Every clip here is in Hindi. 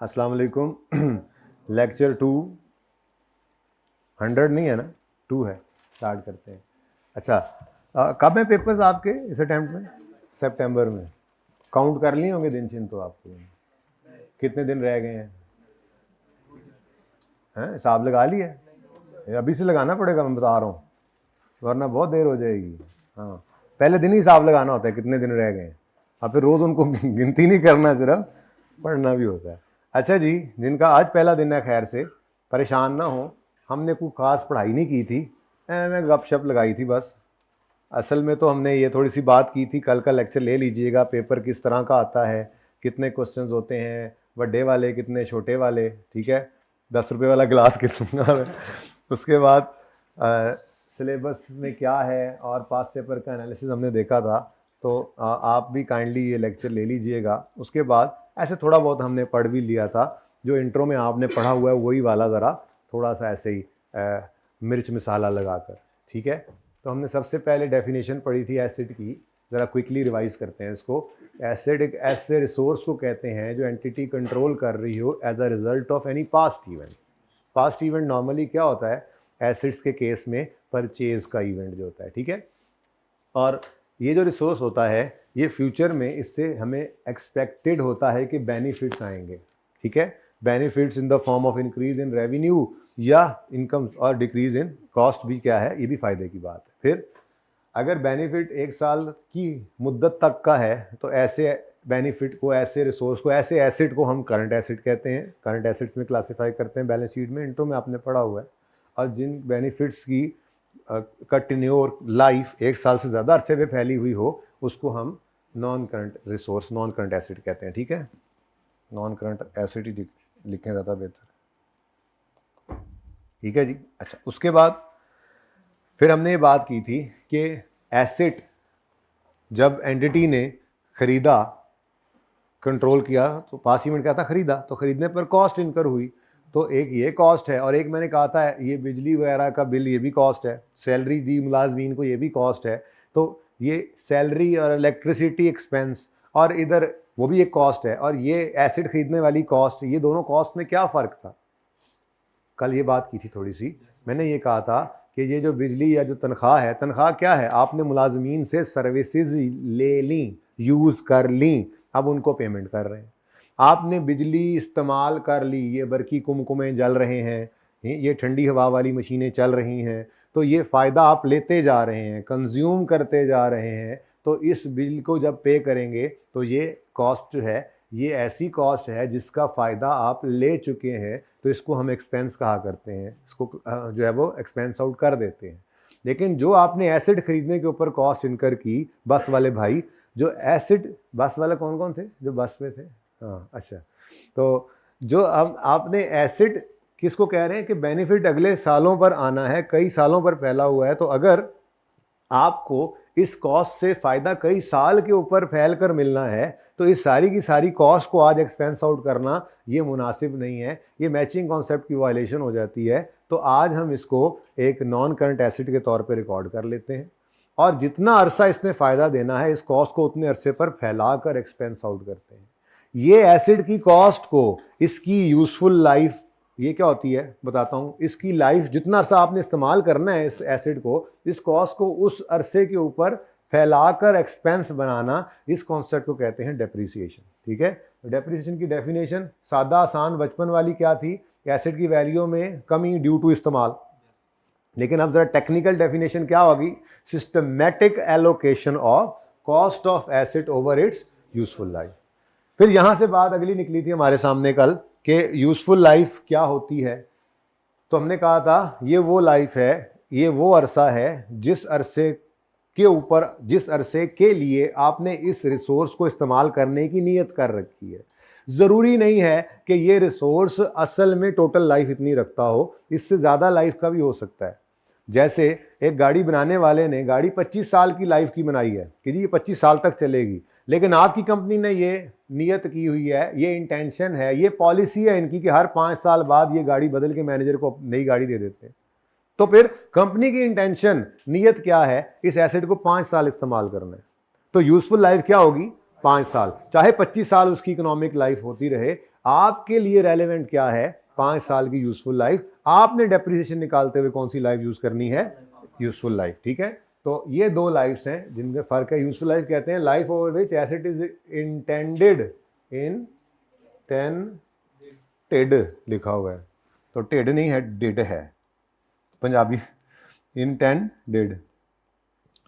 अस्सलाम वालेकुम। लेक्चर 200 नहीं है ना, 2 है। स्टार्ट करते हैं। अच्छा, कब है पेपर्स आपके इस अटेम्प्ट में? सितंबर में। काउंट कर लिए होंगे दिन छिन तो आपके? कितने दिन रह गए हैं? हिसाब लगा लिया? अभी से लगाना पड़ेगा, मैं बता रहा हूँ, वरना बहुत देर हो जाएगी। हाँ, पहले दिन ही हिसाब लगाना होता है कितने दिन रह गए हैं, और फिर रोज़ उनको गिनती नहीं करना, सिर्फ पढ़ना भी होता है। अच्छा जी, जिनका आज पहला दिन है, खैर से परेशान ना हो, हमने कोई ख़ास पढ़ाई नहीं की थी, मैं गपशप लगाई थी बस। असल में तो हमने ये थोड़ी सी बात की थी, कल का लेक्चर ले लीजिएगा, पेपर किस तरह का आता है, कितने क्वेश्चंस होते हैं, बड़े वाले कितने, छोटे वाले, ठीक है, 10 रुपये वाला गिलास कितना। उसके बाद सिलेबस में क्या है और पास पेपर का एनालिसिस हमने देखा था, तो आप भी काइंडली ये लेक्चर ले लीजिएगा। उसके बाद ऐसे थोड़ा बहुत हमने पढ़ भी लिया था, जो इंट्रो में आपने पढ़ा हुआ है वही वाला, ज़रा थोड़ा सा ऐसे ही मिर्च मसाला लगाकर, ठीक है। तो हमने सबसे पहले डेफिनेशन पढ़ी थी एसिड की, ज़रा क्विकली रिवाइज करते हैं इसको। एसिड एक ऐसे रिसोर्स को कहते हैं जो एंटिटी कंट्रोल कर रही हो as a result of any past event. Past event normally क्या होता है एसिड्स के केस में? परचेज का इवेंट जो होता है, ठीक है। और ये जो रिसोर्स होता है, ये फ्यूचर में इससे हमें एक्सपेक्टेड होता है कि बेनिफिट्स आएंगे, ठीक है। Benefits in the form of increase in revenue या इनकम, और डिक्रीज इन कॉस्ट भी क्या है, ये भी फायदे की बात है। फिर अगर बेनिफिट 1 साल की मुद्दत तक का है, तो ऐसे बेनिफिट को, ऐसे रिसोर्स को, ऐसे एसिड को हम करंट एसिड कहते हैं। करंट एसिड्स में क्लासीफाई करते हैं बैलेंस शीट में, इंट्रो में आपने पढ़ा हुआ है। और जिन बेनिफिट्स की का टेन्योर लाइफ 1 साल से ज़्यादा अरसे में फैली हुई हो, उसको हम non current resource, non current acid कहते हैं, ठीक है। नॉन करंट एसिड ही लिखें ज़्यादा बेहतर, ठीक है जी। अच्छा, उसके बाद फिर हमने ये बात की थी कि एसिड जब एंटिटी ने खरीदा, कंट्रोल किया, तो पास इवेंट क्या था? खरीदा, तो खरीदने पर कॉस्ट इनकर हुई, तो एक ये कॉस्ट है, और एक मैंने कहा था ये बिजली वगैरह का बिल, ये भी कॉस्ट है। सैलरी दी मुलाजमीन को, ये भी कॉस्ट है। तो ये सैलरी और इलेक्ट्रिसिटी एक्सपेंस, और इधर वो भी एक कॉस्ट है, और ये एसिड खरीदने वाली कॉस्ट, ये दोनों कॉस्ट में क्या फ़र्क था? कल ये बात की थी थोड़ी सी, मैंने ये कहा था कि ये जो बिजली या जो तनख्वाह है, तनख्वाह क्या है? आपने मुलाजमीन से सर्विसेज ले ली, यूज़ कर ली, अब उनको पेमेंट कर रहे हैं। आपने बिजली इस्तेमाल कर ली, ये बरकी कुमकुमें जल रहे हैं, ये ठंडी हवा वाली मशीनें चल रही हैं, तो ये फ़ायदा आप लेते जा रहे हैं, कंज्यूम करते जा रहे हैं। तो इस बिल को जब पे करेंगे, तो ये कॉस्ट जो है, ये ऐसी कॉस्ट है जिसका फ़ायदा आप ले चुके हैं, तो इसको हम एक्सपेंस कहा करते हैं, इसको जो है वो एक्सपेंस आउट कर देते हैं। लेकिन जो आपने एसिड खरीदने के ऊपर कॉस्ट इनकर की, बस वाले भाई, जो एसिड, बस वाले कौन कौन थे जो बस में थे? हाँ, अच्छा, तो जो अब आपने एसिड किसको कह रहे हैं कि बेनिफिट अगले सालों पर आना है, कई सालों पर फैला हुआ है, तो अगर आपको इस कॉस्ट से फ़ायदा कई साल के ऊपर फैल कर मिलना है, तो इस सारी की सारी कॉस्ट को आज एक्सपेंस आउट करना ये मुनासिब नहीं है, ये मैचिंग कॉन्सेप्ट की वायलेशन हो जाती है। तो आज हम इसको एक नॉन करंट एसिड के तौर पे रिकॉर्ड कर लेते हैं, और जितना अरसा इसने फ़ायदा देना है, इस कॉस्ट को उतने अरसे पर फैला कर एक्सपेंस आउट करते हैं। ये एसिड की कॉस्ट को, इसकी यूज़फुल लाइफ, ये क्या होती है बताता हूँ, इसकी लाइफ जितना अरसा आपने इस्तेमाल करना है इस एसिड को, इस कॉस्ट को उस अरसे के ऊपर फैलाकर एक्सपेंस बनाना, इस कॉन्सेप्ट को कहते हैं डेप्रिसिएशन, ठीक है। डेप्रिसिएशन की डेफिनेशन सादा आसान बचपन वाली क्या थी? एसिड की वैल्यू में कमी ड्यू टू इस्तेमाल। लेकिन अब जरा टेक्निकल डेफिनेशन क्या होगी? Systematic allocation of cost of acid over it's useful life. फिर यहां से बात अगली निकली थी हमारे सामने कल कि यूजफुल लाइफ क्या होती है। तो हमने कहा था ये वो लाइफ है, ये वो अरसा है जिस अरसे के ऊपर, जिस अरसे के लिए आपने इस रिसोर्स को इस्तेमाल करने की नीयत कर रखी है। ज़रूरी नहीं है कि ये रिसोर्स असल में टोटल लाइफ इतनी रखता हो, इससे ज़्यादा लाइफ का भी हो सकता है। जैसे एक गाड़ी बनाने वाले ने गाड़ी 25 साल की लाइफ की बनाई है कि जी ये 25 साल तक चलेगी, लेकिन आपकी कंपनी ने ये नियत की हुई है, ये इंटेंशन है, ये पॉलिसी है इनकी कि हर 5 साल बाद ये गाड़ी बदल के मैनेजर को नई गाड़ी दे देते हैं। तो फिर कंपनी की इंटेंशन, नियत क्या है? इस एसेट को 5 साल इस्तेमाल करना है। तो यूजफुल लाइफ क्या होगी? 5 साल, चाहे 25 साल उसकी इकोनॉमिक लाइफ होती रहे। आपके लिए रेलेवेंट क्या है, 5 साल की यूजफुल लाइफ। आपने डेप्रिसिएशन निकालते हुए कौन सी लाइफ यूज करनी है, यूजफुल लाइफ। ठीक है, तो ये दो लाइफ्स हैं जिनका फर्क है। यूजफुल लाइफ कहते हैं life over which asset is intended in 10 ted लिखा हुआ है, तो टेड नहीं है, डिड है Punjabi, intended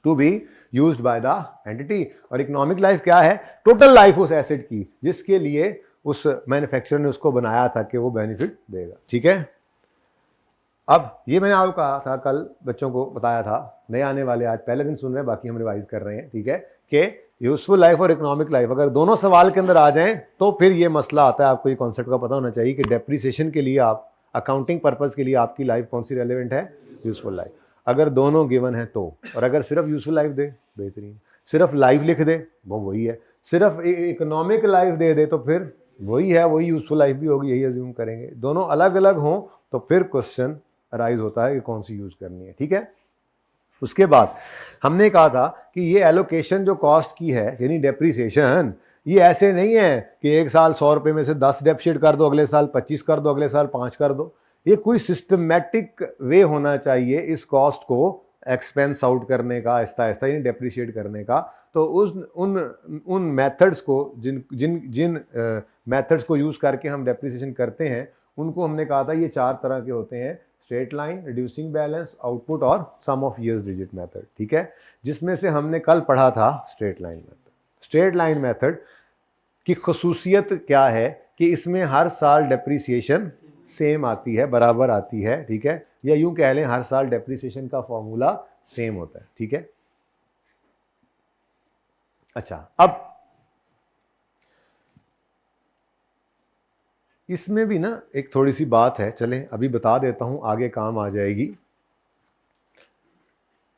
to be used by the entity. और इकोनॉमिक लाइफ क्या है, टोटल लाइफ उस एसेट की जिसके लिए उस मैन्युफैक्चरर ने उसको बनाया था कि वो बेनिफिट देगा। ठीक है, अब ये मैंने आपको कहा था, कल बच्चों को बताया था, नए आने वाले आज पहले दिन सुन रहे हैं, बाकी हम रिवाइज कर रहे हैं। ठीक है, कि यूजफुल लाइफ और इकोनॉमिक लाइफ अगर दोनों सवाल के अंदर आ जाएं तो फिर ये मसला आता है। आपको ये कॉन्सेप्ट का पता होना चाहिए कि डेप्रिसिएशन के लिए आप अकाउंटिंग पर्पज के लिए आपकी लाइफ कौन सी रेलेवेंट है, यूजफुल लाइफ। अगर दोनों गिवन है तो, और अगर सिर्फ यूजफुल लाइफ दे बेहतरीन, सिर्फ लाइफ लिख दे वो वही है, सिर्फ इकोनॉमिक लाइफ दे दे तो फिर वही है, वही यूजफुल लाइफ भी होगी, यही अज्यूम करेंगे। दोनों अलग अलग हों तो फिर क्वेश्चन अराइज होता है कि कौन सी यूज करनी है। ठीक है, उसके बाद हमने कहा था कि ये एलोकेशन जो कॉस्ट की है यानी डेप्रिसिएशन, ये ऐसे नहीं है कि एक साल 100 रुपये में से 10 डेप्रिशिएट कर दो, अगले साल 25 कर दो, अगले साल 5 कर दो। ये कोई सिस्टमेटिक वे होना चाहिए इस कॉस्ट को एक्सपेंस आउट करने का, आहिस्ता आहिस्ता यानी डेप्रिशिएट करने का। तो उन मेथड्स को जिन जिन जिन मेथड्स को यूज़ करके हम डेप्रिसिएशन करते हैं उनको हमने कहा था ये 4 तरह के होते हैं, straight line, reducing balance, output और सम ऑफ ईयर्स डिजिट मेथड। ठीक है, जिसमें से हमने कल पढ़ा था straight line method. Straight line method की खसूसियत क्या है कि इसमें हर साल डेप्रिसिएशन सेम आती है, बराबर आती है। ठीक है, या यूं कह लें हर साल डेप्रिसिएशन का फॉर्मूला सेम होता है। ठीक है, अच्छा, अब इसमें भी ना एक थोड़ी सी बात है, चलें अभी बता देता हूं, आगे काम आ जाएगी।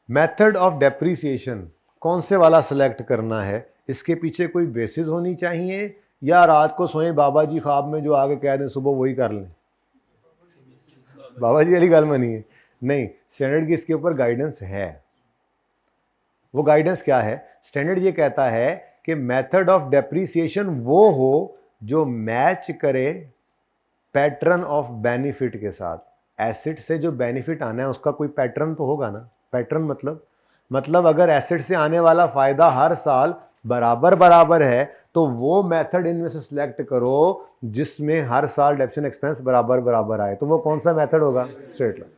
मेथड ऑफ डेप्रिसिएशन कौन से वाला सेलेक्ट करना है, इसके पीछे कोई बेसिस होनी चाहिए या रात को सोए बाबा जी ख्वाब में जो आगे कह दें सुबह वही कर लें, बाबा जी वाली गल मनी है नहीं। स्टैंडर्ड की इसके ऊपर गाइडेंस है। वो गाइडेंस क्या है, स्टैंडर्ड ये कहता है कि मेथड ऑफ डेप्रिसिएशन वो हो जो मैच करे पैटर्न ऑफ बेनिफिट के साथ। एसेट से जो बेनिफिट आना है उसका कोई पैटर्न तो होगा ना। पैटर्न मतलब अगर एसेट से आने वाला फायदा हर साल बराबर बराबर है तो वो मेथड इनमें से सिलेक्ट करो जिसमें हर साल डेप्रिसिएशन एक्सपेंस बराबर बराबर आए। तो वो कौन सा मेथड होगा, स्ट्रेट लाइन।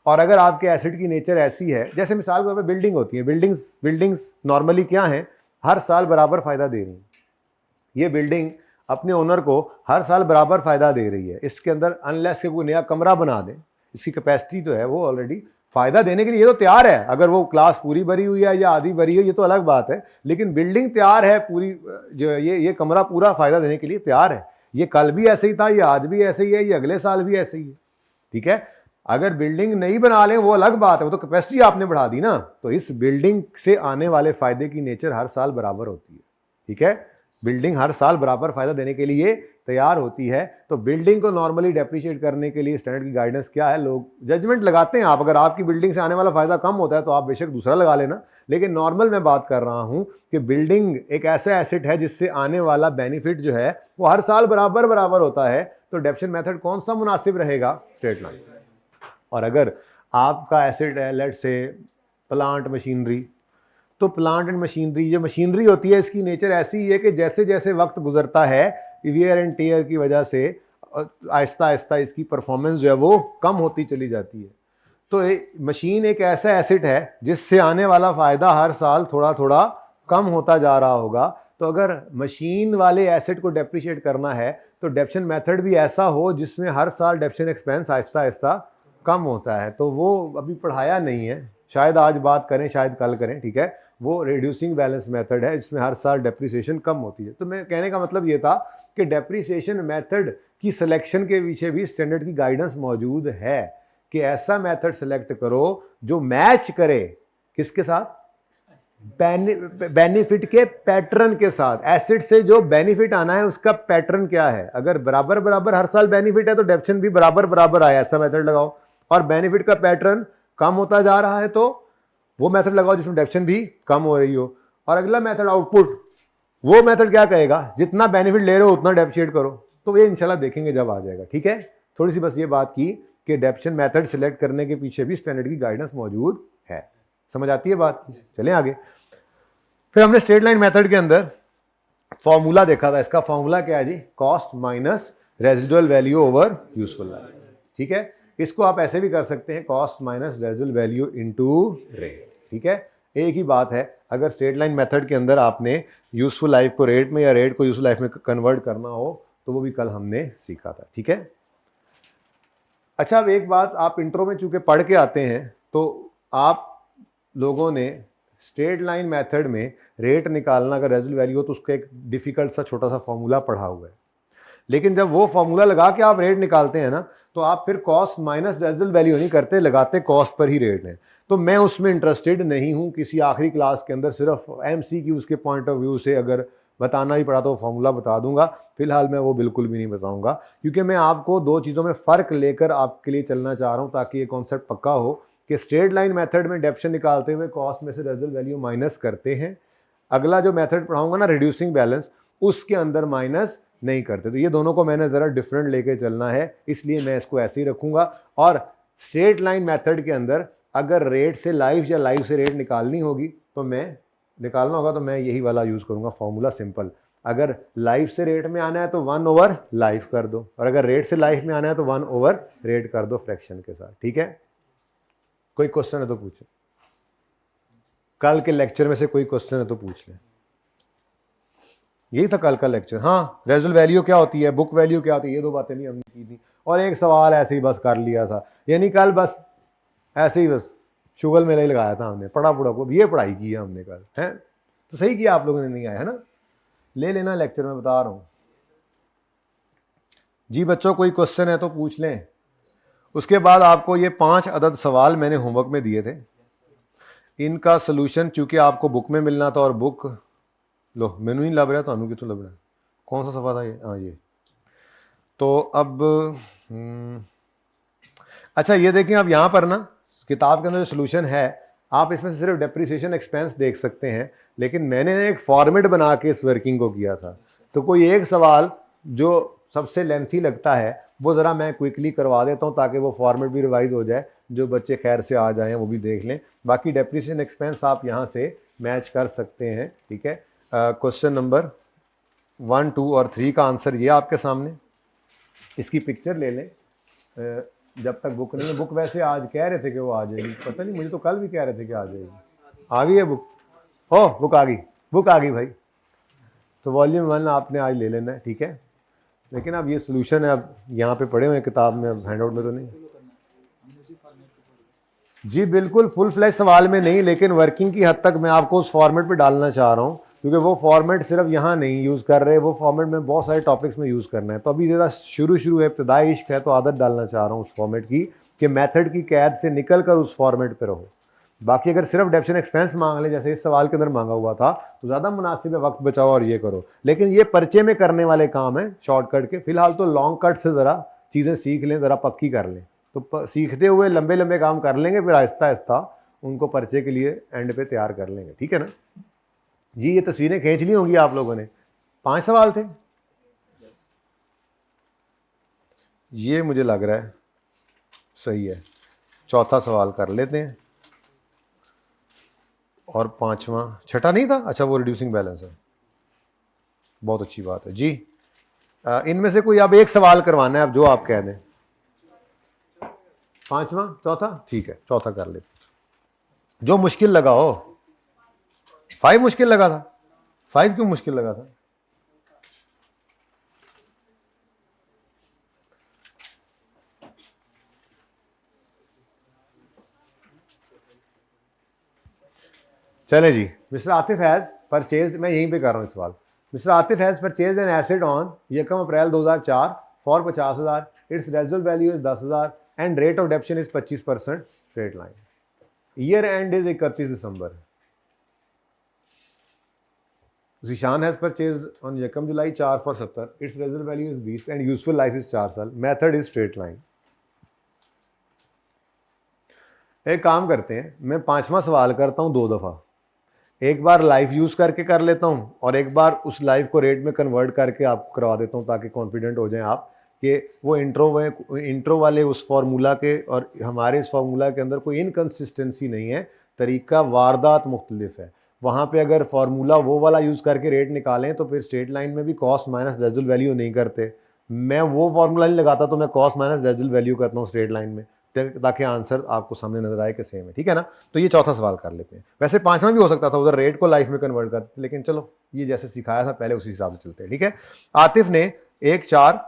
और अगर आपके एसेट की नेचर ऐसी है, जैसे मिसाल के तौर पर बिल्डिंग होती है, बिल्डिंग्स नॉर्मली क्या है, हर साल बराबर फायदा दे रही है। ये बिल्डिंग अपने ओनर को हर साल बराबर फायदा दे रही है। इसके अंदर अनलेस के कोई नया कमरा बना दें, इसकी कैपेसिटी तो है, वो ऑलरेडी फायदा देने के लिए ये तो तैयार है। अगर वो क्लास पूरी भरी हुई है या आधी भरी है ये तो अलग बात है, लेकिन बिल्डिंग तैयार है पूरी, जो ये कमरा पूरा फायदा देने के लिए तैयार है। ये कल भी ऐसे ही था, ये आज भी ऐसे ही है, ये अगले साल भी ऐसे ही है। ठीक है, अगर बिल्डिंग नहीं बना लें वो अलग बात है, वो तो कैपेसिटी आपने बढ़ा दी ना। तो इस बिल्डिंग से आने वाले फायदे की नेचर हर साल बराबर होती है। ठीक है, बिल्डिंग हर साल बराबर फायदा देने के लिए तैयार होती है। तो बिल्डिंग को नॉर्मली डेप्रिशिएट करने के लिए स्टैंडर्ड की गाइडेंस क्या है, लोग जजमेंट लगाते हैं। आप अगर आपकी बिल्डिंग से आने वाला फायदा कम होता है तो आप बेशक दूसरा लगा लेना, लेकिन नॉर्मल मैं बात कर रहा हूं कि बिल्डिंग एक ऐसा एसेट है जिससे आने वाला बेनिफिट जो है वो हर साल बराबर बराबर होता है। तो डेप्रिसिएशन मेथड कौन सा मुनासिब रहेगा, स्ट्रेट लाइन। और अगर आपका एसेट है लेट्स से प्लांट मशीनरी, तो प्लांट एंड मशीनरी, जो मशीनरी होती है इसकी नेचर ऐसी है कि जैसे जैसे वक्त गुजरता है वियर एंड टेयर की वजह से आहिस्ता आहिस्ता इसकी परफॉर्मेंस जो है वो कम होती चली जाती है। तो मशीन एक ऐसा एसेट है जिससे आने वाला फ़ायदा हर साल थोड़ा थोड़ा कम होता जा रहा होगा। तो अगर मशीन वाले एसेट को डेप्रिशिएट करना है तो डेप्रिसिएशन मेथड भी ऐसा हो जिसमें हर साल डेप्रिसिएशन एक्सपेंस आहिस्ता आहिस्ता कम होता है। तो वो अभी पढ़ाया नहीं है, शायद आज बात करें, शायद कल करें। ठीक है, वो रिड्यूसिंग बैलेंस मेथड है जिसमें हर साल डेप्रिसिएशन कम होती है। तो मैं कहने का मतलब ये था कि डेप्रिसिएशन मेथड की सिलेक्शन के पीछे भी स्टैंडर्ड की गाइडेंस मौजूद है कि ऐसा मेथड सेलेक्ट करो जो मैच करे किसके साथ, बेनिफिट के पैटर्न के साथ। एसेट से जो बेनिफिट आना है उसका पैटर्न क्या है। अगर बराबर बराबर हर साल बेनिफिट है तो डेप्रिसिएशन भी बराबर बराबर आया, ऐसा मेथड लगाओ। और बेनिफिट का पैटर्न कम होता जा रहा है तो वो मेथड लगाओ जिसमें डेप्रिसिएशन भी कम हो रही हो। और अगला मेथड आउटपुट, वो मेथड क्या कहेगा, जितना बेनिफिट ले रहे हो उतना डेप्रिशिएट करो। तो ये इंशाल्लाह देखेंगे जब आ जाएगा, ठीक है। थोड़ी सी बस ये बात की कि एडेप्शन मेथड सिलेक्ट करने के पीछे भी स्टैंडर्ड की गाइडेंस मौजूद है, समझ आती है बात। चलें आगे। फिर हमने स्ट्रेट लाइन मेथड के अंदर फॉर्मूला देखा था। इसका फॉर्मूला क्या है जी, cost minus residual value over useful life, ठीक है। इसको आप ऐसे भी कर सकते हैं, cost minus residual value into rate, ठीक है। एक ही बात है, अगर स्ट्रेट लाइन मेथड के अंदर आपने यूजफुल लाइफ को रेट में या रेट को यूजफुल लाइफ में कन्वर्ट करना हो तो वो भी कल हमने सीखा था, ठीक है। अच्छा, अब एक बात, आप इंट्रो में चूंकि पढ़ के आते हैं तो आप लोगों ने स्ट्रेट लाइन मेथड में रेट निकालना अगर रेजिडुअल वैल्यू हो तो उसका एक डिफिकल्ट सा छोटा सा फॉर्मूला पढ़ा हुआ है। लेकिन जब वो फॉर्मूला लगा के आप रेट निकालते हैं ना, तो आप फिर कॉस्ट माइनस रेजिडुअल वैल्यू नहीं करते, लगाते कॉस्ट पर ही रेट है। तो मैं उसमें इंटरेस्टेड नहीं हूं। किसी आखिरी क्लास के अंदर सिर्फ MCQs के पॉइंट ऑफ व्यू से अगर बताना ही पड़ा तो फॉर्मूला बता दूंगा, फिलहाल मैं वो बिल्कुल भी नहीं बताऊंगा, क्योंकि मैं आपको दो चीज़ों में फ़र्क लेकर आपके लिए चलना चाह रहा हूं ताकि ये कॉन्सेप्ट पक्का हो कि स्ट्रेट लाइन मेथड में एडेप्शन निकालते हुए कॉस्ट में से रेजिडुअल वैल्यू माइनस करते हैं। अगला जो मेथड पढ़ाऊंगा ना, रिड्यूसिंग बैलेंस, उसके अंदर माइनस नहीं करते। तो ये दोनों को मैंने ज़रा डिफरेंट लेके चलना है, इसलिए मैं इसको ऐसे ही रखूंगा। और स्ट्रेट लाइन मेथड के अंदर अगर रेट से लाइफ या लाइफ से रेट निकालनी होगी तो मैं यही वाला यूज़ करूंगा फॉर्मूला, सिंपल। अगर लाइफ से रेट में आना है तो 1 ओवर लाइफ कर दो, और अगर रेट से लाइफ में आना है तो 1 ओवर रेट कर दो फ्रैक्शन के साथ, ठीक है। कोई क्वेश्चन है तो पूछे, कल के लेक्चर में से कोई क्वेश्चन है तो पूछ लें। यही था कल का लेक्चर। हाँ, रेजिडुअल वैल्यू क्या होती है, बुक वैल्यू क्या होती है, ये दो बातें नहीं हमने की थी, और एक सवाल ऐसे ही बस कर लिया था, यानी कल बस ऐसे ही बस शुगल में नहीं लगाया था हमने, पढ़ा को ये पढ़ाई की है हमने कल, है तो सही किया आप लोगों ने, नहीं आया है ना, ले लेना लेक्चर में बता रहा हूं जी। बच्चों कोई क्वेश्चन है तो पूछ लें। उसके बाद आपको ये 5 अदद सवाल मैंने होमवर्क में दिए थे, इनका सोल्यूशन चूंकि आपको बुक में मिलना था, और बुक लो मैनू नहीं लभ रहा, थानू कितों लभ रहा, कौन सा सफा था ये, हाँ ये। तो अब अच्छा ये देखें, अब यहाँ पर ना किताब के अंदर जो सोल्यूशन है, आप इसमें से सिर्फ डेप्रिसिएशन एक्सपेंस देख सकते हैं, लेकिन मैंने एक फॉर्मेट बना के इस वर्किंग को किया था। तो कोई एक सवाल जो सबसे लेंथी लगता है वो ज़रा मैं क्विकली करवा देता हूँ ताकि वो फॉर्मेट भी रिवाइज हो जाए, जो बच्चे खैर से आ जाएं वो भी देख लें। बाकी डेप्रिसिएशन एक्सपेंस आप यहाँ से मैच कर सकते हैं, ठीक है। क्वेश्चन नंबर 1, 2 और 3 का आंसर ये आपके सामने, इसकी पिक्चर ले लें। जब तक बुक नहीं है, बुक वैसे आज कह रहे थे कि वो आ जाएगी, पता नहीं, मुझे तो कल भी कह रहे थे कि आ जाएगी। आ गई है बुक, हो बुक आ गई भाई। तो वॉल्यूम 1 आपने आज ले लेना है, ठीक है। लेकिन अब ये सोल्यूशन है, अब यहाँ पे पढ़े हुए हैं किताब में, अब हैंड आउट में तो नहीं जी, बिल्कुल फुल फ्लैश सवाल में नहीं, लेकिन वर्किंग की हद तक मैं आपको उस फॉर्मेट पे डालना चाह रहा हूँ, क्योंकि वो फॉर्मेट सिर्फ यहाँ नहीं यूज़ कर रहे, वो फॉर्मेट में बहुत सारे टॉपिक्स में यूज़ करना है। तो अभी ज़रा शुरू है, इब्तदाई इश्क है, तो आदत डालना चाह रहा हूँ उस फॉर्मेट की कि मेथड की कैद से निकल कर उस फॉर्मेट पर रहो। बाकी अगर सिर्फ डेप्शन एक्सपेंस मांग ले, जैसे इस सवाल के अंदर मांगा हुआ था, तो ज़्यादा मुनासिब है, वक्त बचाओ और ये करो। लेकिन ये पर्चे में करने वाले काम है शॉर्टकट के, फिलहाल तो लॉन्ग कट से ज़रा चीज़ें सीख लें, ज़रा पक्की कर लें, तो सीखते हुए लंबे लंबे काम कर लेंगे, फिर आहिस्ता आहिस्ता उनको पर्चे के लिए एंड पे तैयार कर लेंगे, ठीक है ना जी। ये तस्वीरें खींच ली होंगी आप लोगों ने। 5 सवाल थे ये, मुझे लग रहा है सही है। चौथा सवाल कर लेते हैं, और 5वां, छठा नहीं था, अच्छा वो रिड्यूसिंग बैलेंस है, बहुत अच्छी बात है जी। इनमें से कोई अब एक सवाल करवाना है, अब जो आप कह दें। 5वां, चौथा, ठीक है, चौथा कर लेते। जो मुश्किल लगा हो। 5 मुश्किल लगा था, 5 क्यों मुश्किल लगा था? चले जी। मिस्टर आतिफ हैज परचेज, मैं यहीं पे कर रहा हूँ सवाल। Mister Atif has purchase an asset on 1 April 2004 for 50,000, it's residual value is 10,000 and rate of डेप्शन is 25% straight line. Year and is 31 December. Zishan has purchased on 1 July 4 for 70, its reserve value is 20 and useful life is 4 साल, method is straight line। एक काम करते हैं, मैं 5वां सवाल करता हूं 2 दफा, एक बार लाइफ यूज करके कर लेता हूँ और एक बार उस लाइफ को रेट में कन्वर्ट करके आपको करवा देता हूँ, ताकि कॉन्फिडेंट हो जाएं आप कि वो इंट्रो वाले उस फार्मूला के और हमारे इस फार्मूला के अंदर कोई इनकन्सिस्टेंसी नहीं है, तरीका वारदात मुख्तलिफ है। वहाँ पे अगर फार्मूला वो वाला यूज़ करके रेट निकालें तो फिर स्ट्रेट लाइन में भी कॉस्ट माइनस रेजिडुअल वैल्यू नहीं करते। मैं वो फार्मूला नहीं लगाता, तो मैं कॉस्ट माइनस रेजिडुअल वैल्यू करता हूँ स्ट्रेट लाइन में, ताकि आंसर आपको सामने नजर आए कि सेम है। ठीक है ना। तो ये चौथा सवाल कर लेते हैं। वैसे पांचवा भी हो सकता था, उधर रेट को लाइफ में कन्वर्ट करते, लेकिन चलो ये जैसे सिखाया था पहले उसी हिसाब से चलते हैं। ठीक है। आतिफ ने 1/4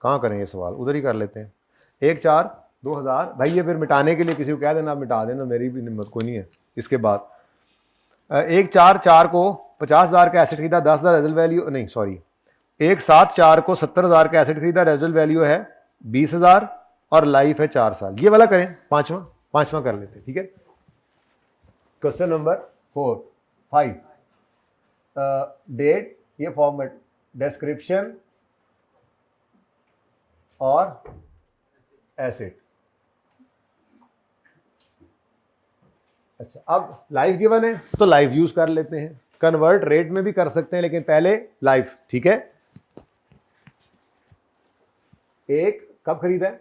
कहाँ करें ये सवाल, उधर ही कर लेते हैं। 1/4/2000 भाई, ये फिर मिटाने के लिए किसी को कह देना, मिटा देना, मेरी भी हिम्मत कोई नहीं है। इसके बाद 1/4 को 50,000 का एसेट खरीदा, 10,000 रेजिडुअल वैल्यू, नहीं सॉरी, 1/7 को 70,000 का एसेट खरीदा, रेजिडुअल वैल्यू है 20,000 और लाइफ है 4 साल। ये वाला करें, पांचवा कर लेते हैं। ठीक है। क्वेश्चन नंबर 5 डेट, ये फॉर्मेट, डिस्क्रिप्शन और एसेट। अच्छा, अब लाइफ गिवन है तो लाइफ यूज कर लेते हैं, कन्वर्ट रेट में भी कर सकते हैं, लेकिन पहले लाइफ। ठीक है। एक कब खरीदा है?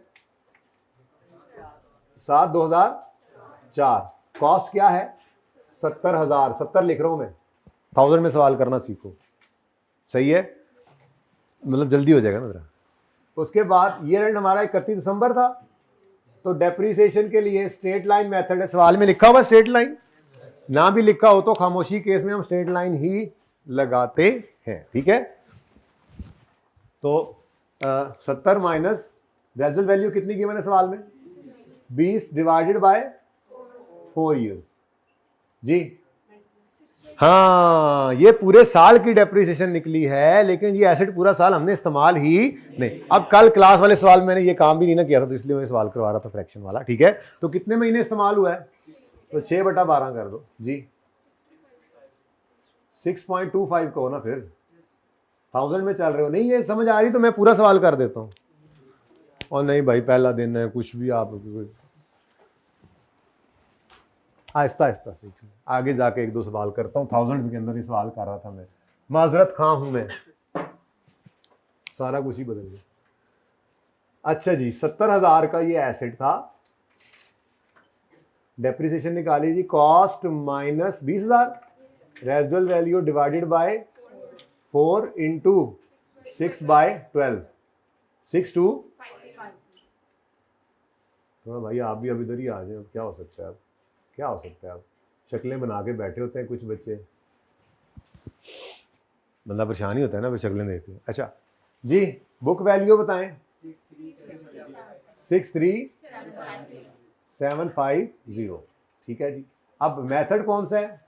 7/2004। कॉस्ट क्या है? 70,000। 70 लिख रहा हूं मैं, 1000 में सवाल करना सीखो। सही है, मतलब जल्दी हो जाएगा ना जरा। उसके बाद ईयर एंड हमारा 31 दिसंबर था, तो डेप्रीसिएशन के लिए स्ट्रेट लाइन मेथड है। सवाल में लिखा हुआ स्ट्रेट लाइन, ना भी लिखा हो तो खामोशी केस में हम स्ट्रेट लाइन ही लगाते हैं। ठीक है। तो 70 माइनस रेजिडुअल वैल्यू कितनी गिवन है सवाल में? 20 डिवाइडेड बाय 4 ईयर्स। जी हाँ, ये पूरे साल की डेप्रिसिएशन निकली है, लेकिन ये एसेट पूरा साल हमने इस्तेमाल ही नहीं। अब कल क्लास वाले सवाल मैंने ये काम भी नहीं ना किया था, तो इसलिए मैं सवाल करवा रहा था फ्रैक्शन वाला। ठीक है। तो कितने महीने इस्तेमाल हुआ है? तो 6/12 कर दो जी। 6.25 को ना, फिर 1000 में चल रहे हो। नहीं ये समझ आ रही तो मैं पूरा सवाल कर देता हूँ। और नहीं भाई, पहला दिन है, कुछ भी आप आहिस्ता आहिस्ता सीख, आगे जाके 1-2 सवाल करता हूँ। 1000 के अंदर ही सवाल कर रहा था मैं, माजरत खां हूं मैं, सारा कुछ ही बदल गया। अच्छा जी, 70,000 का ये एसेट था, डेप्रिसिएशन निकाली जी। Cost minus 20,000, residual value divided by 4 into 6/12, 6/2। तो भाई आप भी अब इधर ही आ जाए, क्या हो सकता है अब, क्या हो सकता है अब? शक्लें बना के बैठे होते हैं कुछ बच्चे, बंदा परेशान ही होता है ना फिर शक्लें देख के। अच्छा जी, बुक वैल्यू बताएं। 63750। ठीक है जी। अब मेथड कौन सा है?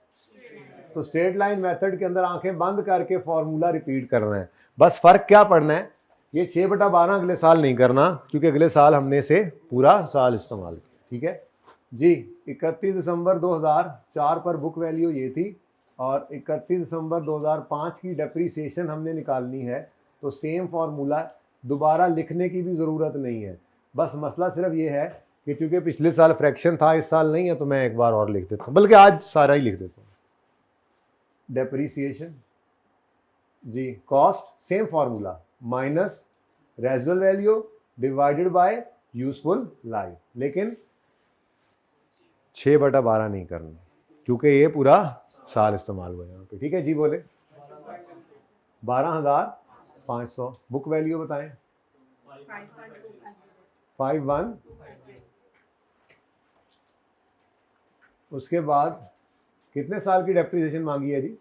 तो स्ट्रेट लाइन मेथड के अंदर आंखें बंद करके फॉर्मूला रिपीट करना है। बस फर्क क्या पढ़ना है, ये 6/12 अगले साल नहीं करना, क्योंकि अगले साल हमने से पूरा साल इस्तेमाल किया। ठीक है जी। 31 दिसंबर 2004 पर बुक वैल्यू ये थी, और 31 दिसंबर 2005 की डेप्रीसिएशन हमने निकालनी है। तो सेम फार्मूला, दोबारा लिखने की भी ज़रूरत नहीं है। बस मसला सिर्फ ये है कि चूंकि पिछले साल फ्रैक्शन था, इस साल नहीं है, तो मैं एक बार और लिख देता हूँ, बल्कि आज सारा ही लिख देता हूँ। डेप्रीसिएशन जी, cost same formula, minus residual value divided by useful life, लेकिन 6/12 नहीं करना, क्योंकि ये पूरा साल इस्तेमाल हुआ यहाँ पे। ठीक है जी, बोले 12,500। बुक वैल्यू बताएं। 51। उसके बाद कितने साल की डेप्रिसिएशन मांगी है जी?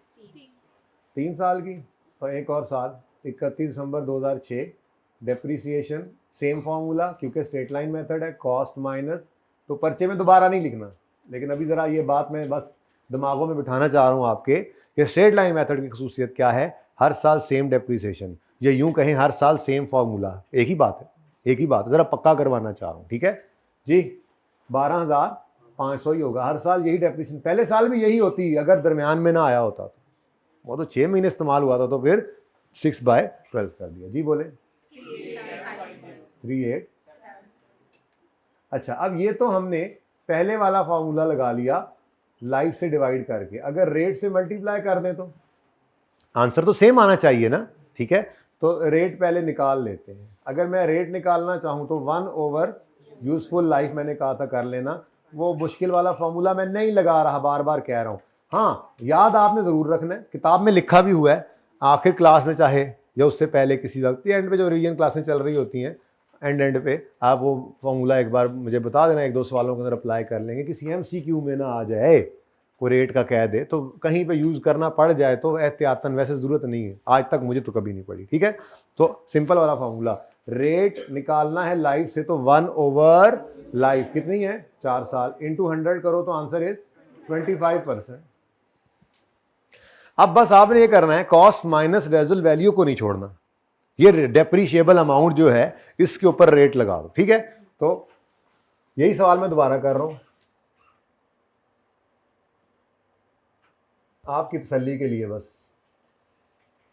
3 साल की। तो एक और साल, 31 दिसंबर 2006। डेप्रिसिएशन सेम फॉर्मूला, क्योंकि स्ट्रेट लाइन मेथड है, कॉस्ट माइनस। तो पर्चे में दोबारा नहीं लिखना, लेकिन अभी ज़रा ये बात मैं बस दिमागों में बिठाना चाह रहा हूँ आपके कि स्ट्रेट लाइन मेथड की खसूसियत क्या है। हर साल सेम डेप्रिसिएशन, ये यूं कहें हर साल सेम फॉर्मूला, एक ही बात है, एक ही बात, ज़रा पक्का करवाना चाह रहा हूँ। ठीक है जी। 12,500 ही होगा हर साल, यही डेप्रिसिएशन। पहले साल भी यही होती, अगर दरमियान में ना आया होता तो। वो तो 6 महीने इस्तेमाल हुआ था, तो फिर 6/12 कर दिया जी। बोले 38। अच्छा, अब ये तो हमने पहले वाला फार्मूला लगा लिया, लाइफ से डिवाइड करके। अगर रेट से मल्टीप्लाई कर दें तो आंसर तो सेम आना चाहिए ना, ठीक है। तो रेट पहले निकाल लेते हैं। अगर मैं रेट निकालना चाहूँ तो 1 ओवर यूजफुल लाइफ मैंने कहा था कर लेना। वो मुश्किल वाला फॉर्मूला मैं नहीं लगा रहा, बार बार कह रहा हूँ। हाँ, याद आपने ज़रूर रखना है, किताब में लिखा भी हुआ है, आखिर क्लास में चाहे या उससे पहले किसी वक्त एंड पे जो रिवीजन क्लासें चल रही होती हैं, एंड पे आप वो फॉर्मूला एक बार मुझे बता देना, 1-2 सवालों के अंदर अप्लाई कर लेंगे कि CMCQ में ना आ जाए, कोई रेट का कह दे तो कहीं पे यूज़ करना पड़ जाए तो एहतियातन, वैसे ज़रूरत नहीं है, आज तक मुझे तो कभी नहीं पड़ी, ठीक है। तो सिंपल वाला फॉर्मूला, रेट निकालना है लाइफ से तो 1 ओवर लाइफ कितनी है 4 साल इंटू 100 करो तो आंसर इज 25%। अब बस आपने ये करना है, कॉस्ट माइनस रेजुअल वैल्यू को नहीं छोड़ना, ये डेप्रीशिएबल अमाउंट जो है इसके ऊपर रेट लगा दो, ठीक है। तो यही सवाल मैं दोबारा कर रहा हूं आपकी तसल्ली के लिए, बस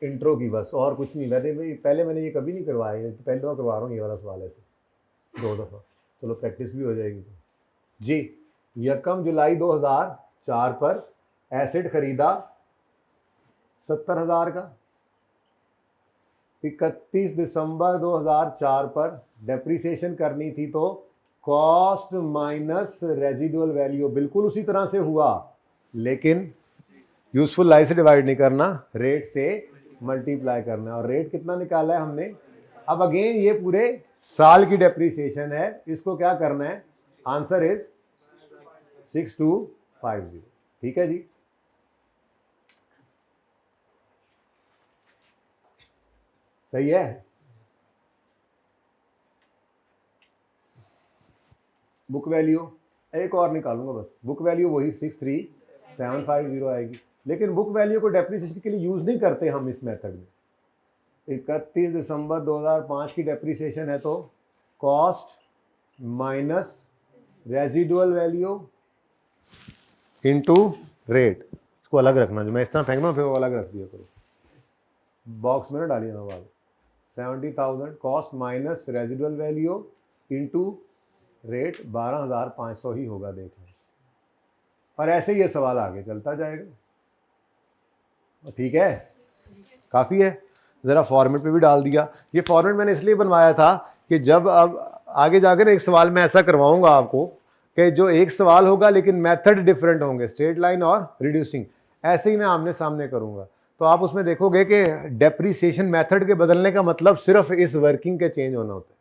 इंट्रो की, बस और कुछ नहीं। पहले मैंने ये कभी नहीं करवाया, तो पहले दफा करवा रहा हूँ ये वाला सवाल ऐसे 2 दफ़ा, चलो प्रैक्टिस भी हो जाएगी। तो जी, 1 जुलाई 2004 पर एसिड खरीदा 70,000 का, 31 दिसंबर 2004 पर डेप्रीसिएशन करनी थी तो कॉस्ट माइनस रेजिडुअल वैल्यू, बिल्कुल उसी तरह से हुआ, लेकिन यूजफुल लाइफ से डिवाइड नहीं करना, रेट से मल्टीप्लाई करना। और रेट कितना निकाला है हमने। अब अगेन ये पूरे साल की डेप्रीसिएशन है, इसको क्या करना है, आंसर इज 6250, ठीक है जी। सही है। बुक वैल्यू एक और निकालूंगा बस, बुक वैल्यू वही 63750 आएगी, लेकिन बुक वैल्यू को डेप्रीसिएशन के लिए यूज नहीं करते हम इस मेथड में। 31 दिसंबर 2005 की डेप्रीसिएशन है तो cost minus residual value into rate, इसको अलग रखना, जो मैं इस तरह फेंकना फिर वो अलग रख दिया करो, बॉक्स में ना डालिए ना बात। 70,000 cost minus residual value into rate 12,500 ही होगा, देख लें। और ऐसे ये सवाल आगे चलता जाएगा, ठीक है, काफ़ी है। ज़रा फॉर्मेट पे भी डाल दिया। ये फॉर्मेट मैंने इसलिए बनवाया था कि जब अब आगे जाकर एक सवाल मैं ऐसा करवाऊंगा आपको कि जो एक सवाल होगा लेकिन मेथड डिफरेंट होंगे, स्ट्रेट लाइन और रिड्यूसिंग, ऐसे ही मैं आमने सामने करूंगा, तो आप उसमें देखोगे कि डेप्रीसिएशन मेथड के बदलने का मतलब सिर्फ इस वर्किंग के चेंज होना होता है।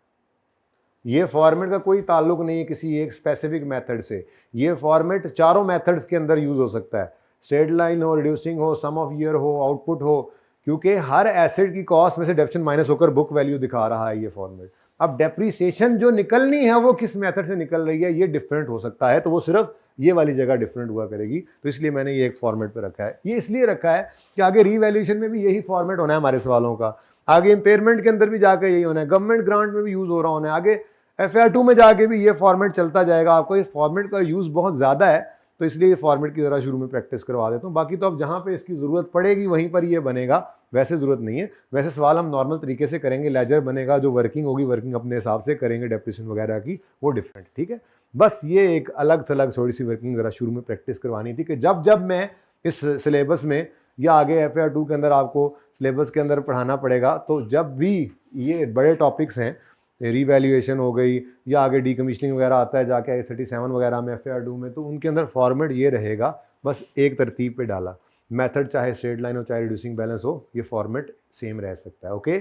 ये फॉर्मेट का कोई ताल्लुक नहीं है किसी एक स्पेसिफिक मेथड से, ये फॉर्मेट चारों मेथड्स के अंदर यूज हो सकता है, स्ट्रेट लाइन हो, रिड्यूसिंग हो, सम ऑफ ईयर हो, आउटपुट हो, क्योंकि हर एसेट की कॉस्ट में से डेप्रिसिएशन माइनस होकर बुक वैल्यू दिखा रहा है ये फॉर्मेट। अब डेप्रीसिएशन जो निकलनी है वो किस मेथड से निकल रही है ये डिफरेंट हो सकता है, तो वो सिर्फ ये वाली जगह डिफरेंट हुआ करेगी, तो इसलिए मैंने ये एक फॉर्मेट पे रखा है। ये इसलिए रखा है कि आगे रीवैल्यूएशन में भी यही फॉर्मेट होना है हमारे सवालों का, आगे इंपेयरमेंट के अंदर भी जाकर यही होना है, गवर्नमेंट ग्रांट में भी यूज हो रहा होना है, आगे FR2 में जाके भी ये फॉर्मेट चलता जाएगा। आपको इस फॉर्मेट का यूज बहुत ज़्यादा है, तो इसलिए ये फॉर्मेट की ज़रा शुरू में प्रैक्टिस करवा देता हूँ। बाकी तो अब जहाँ पे इसकी ज़रूरत पड़ेगी वहीं पर ये बनेगा, वैसे ज़रूरत नहीं है। वैसे सवाल हम नॉर्मल तरीके से करेंगे, लेजर बनेगा, जो वर्किंग होगी वर्किंग अपने हिसाब से करेंगे, डेप्रिसिएशन वगैरह की वो डिफरेंट, ठीक है। बस ये एक अलग थलग थोड़ी सी वर्किंग ज़रा शुरू में प्रैक्टिस करवानी थी कि जब जब मैं इस सिलेबस में या आगे FR2 के अंदर आपको सिलेबस के अंदर पढ़ाना पड़ेगा, तो जब भी ये बड़े टॉपिक्स हैं, रीवैल्यूएशन हो गई या आगे डीकमीशनिंग वगैरह आता है जाके 37 वगैरह में FR2 में, तो उनके अंदर फॉर्मेट ये रहेगा, बस एक तरतीब पे डाला, मेथड चाहे स्ट्रेट लाइन हो चाहे रिड्यूसिंग बैलेंस हो, ये फॉर्मेट सेम रह सकता है, ओके।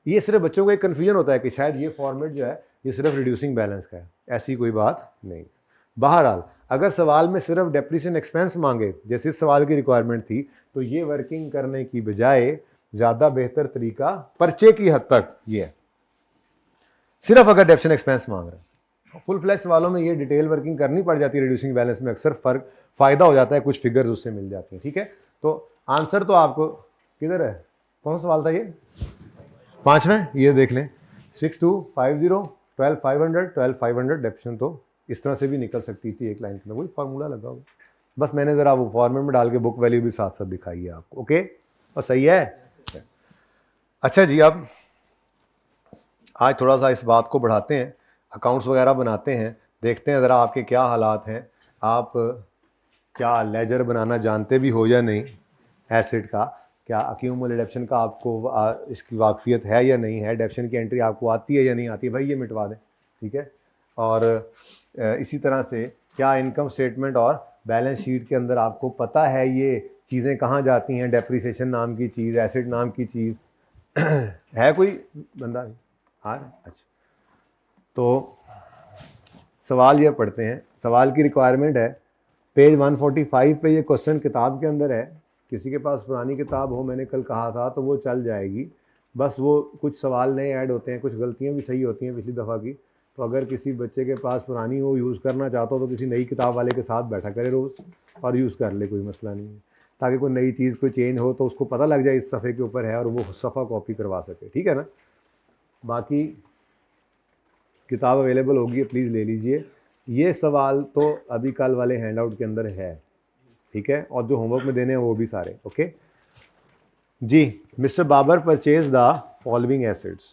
ये सिर्फ बच्चों को एक कन्फ्यूजन होता है कि शायद ये फॉर्मेट जो है ये सिर्फ रिड्यूसिंग बैलेंस का है, ऐसी कोई बात नहीं। बहरहाल अगर सवाल में सिर्फ डेप्रिसिएशन एक्सपेंस मांगे जैसे इस सवाल की रिक्वायरमेंट थी, तो ये वर्किंग करने की बजाय ज़्यादा बेहतर तरीका पर्चे की हद तक ये है। सिर्फ अगर डेप्रिसिएशन एक्सपेंस मांग रहे हैं, फुल फ्लैश सवालों में ये डिटेल वर्किंग करनी पड़ जाती है, रिड्यूसिंग बैलेंस में अक्सर फ़ायदा हो जाता है, कुछ फिगर्स उससे मिल जाती हैं, ठीक है। तो आंसर तो आपको किधर है, कौन सा सवाल था ये, 5वें, ये देख लें, 6250, 12500, 12500 डेप्रिसिएशन तो इस तरह से भी निकल सकती थी एक लाइन के अंदर, वही फार्मूला लगा हुआ, बस मैंने ज़रा वो फॉर्मेट में डाल के बुक वैल्यू भी साथ साथ दिखाई है आपको, ओके, और सही है। अच्छा जी, अब आज थोड़ा सा इस बात को बढ़ाते हैं, अकाउंट्स वगैरह बनाते हैं, देखते हैं ज़रा आपके क्या हालात हैं, आप क्या लेजर बनाना जानते भी हो या नहीं एसिड का, क्या अक्यूमुलेट एडेप्शन का आपको इसकी वाकफियत है या नहीं है, एडेप्शन की एंट्री आपको आती है या नहीं आती है, भाई ये मिटवा दें, ठीक है। और इसी तरह से क्या इनकम स्टेटमेंट और बैलेंस शीट के अंदर आपको पता है ये चीज़ें कहाँ जाती हैं, डेप्रिसिएशन नाम की चीज़, एसिड नाम की चीज़ है कोई बंदा? हाँ, अच्छा। तो सवाल ये पढ़ते हैं, सवाल की रिक्वायरमेंट है पेज 145 पे, ये क्वेश्चन किताब के अंदर है, किसी के पास पुरानी किताब हो, मैंने कल कहा था, तो वो चल जाएगी, बस वो कुछ सवाल नए ऐड होते हैं, कुछ गलतियां भी सही होती हैं पिछली दफ़ा की, तो अगर किसी बच्चे के पास पुरानी हो यूज़ करना चाहता हो तो किसी नई किताब वाले के साथ बैठा करे रोज़ और यूज़ कर ले, कोई मसला नहीं है, ताकि कोई नई चीज़ कोई चेंज हो तो उसको पता लग जाए इस सफ़े के ऊपर है और वो सफ़ा कॉपी करवा सके, ठीक है ना। बाकी किताब अवेलेबल होगी है, प्लीज़ ले लीजिए। ये सवाल तो अभी कल वाले हैंड आउट के अंदर है, ठीक है, और जो होमवर्क में देने हैं वो भी सारे, ओके जी। Mr Babar purchase the following assets,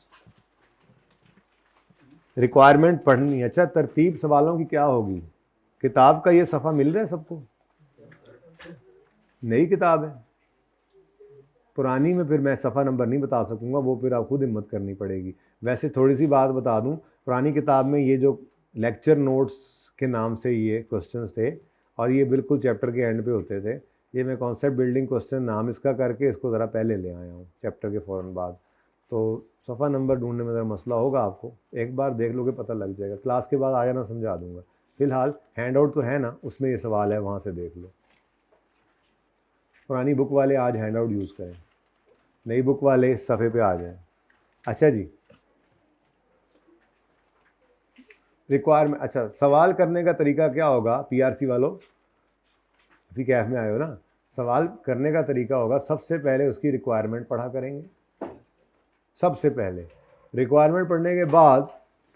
requirement पढ़नी है। अच्छा, तरतीब सवालों की क्या होगी? किताब का ये सफ़ा मिल रहा है सबको? नई किताब है, पुरानी में फिर मैं सफ़ा नंबर नहीं बता सकूंगा, वो फिर आप खुद हिम्मत करनी पड़ेगी। वैसे थोड़ी सी बात बता दूं, पुरानी किताब में ये जो लेक्चर नोट्स के नाम से ये क्वेश्चंस थे और ये बिल्कुल चैप्टर के एंड पे होते थे, ये मैं कॉन्सेप्ट बिल्डिंग क्वेश्चन नाम इसका करके इसको ज़रा पहले ले आया हूँ चैप्टर के फ़ौरन बाद, तो सफ़ा नंबर ढूंढने में ज़रा मसला होगा आपको, एक बार देख लोगे पता लग जाएगा, क्लास के बाद आ जाना समझा दूँगा। फ़िलहाल हैंड आउट तो है ना, उसमें ये सवाल है, वहाँ से देख लो। पुरानी बुक वाले आज हैंड आउट यूज़ करें, नई बुक वाले इस सफ़े पे आ जाएं। अच्छा जी, रिक्वायरमेंट, अच्छा सवाल करने का तरीका क्या होगा पीआरसी वालों, अभी कैफ में आए हो ना, सवाल करने का तरीका होगा सबसे पहले उसकी रिक्वायरमेंट पढ़ा करेंगे, सबसे पहले रिक्वायरमेंट पढ़ने के बाद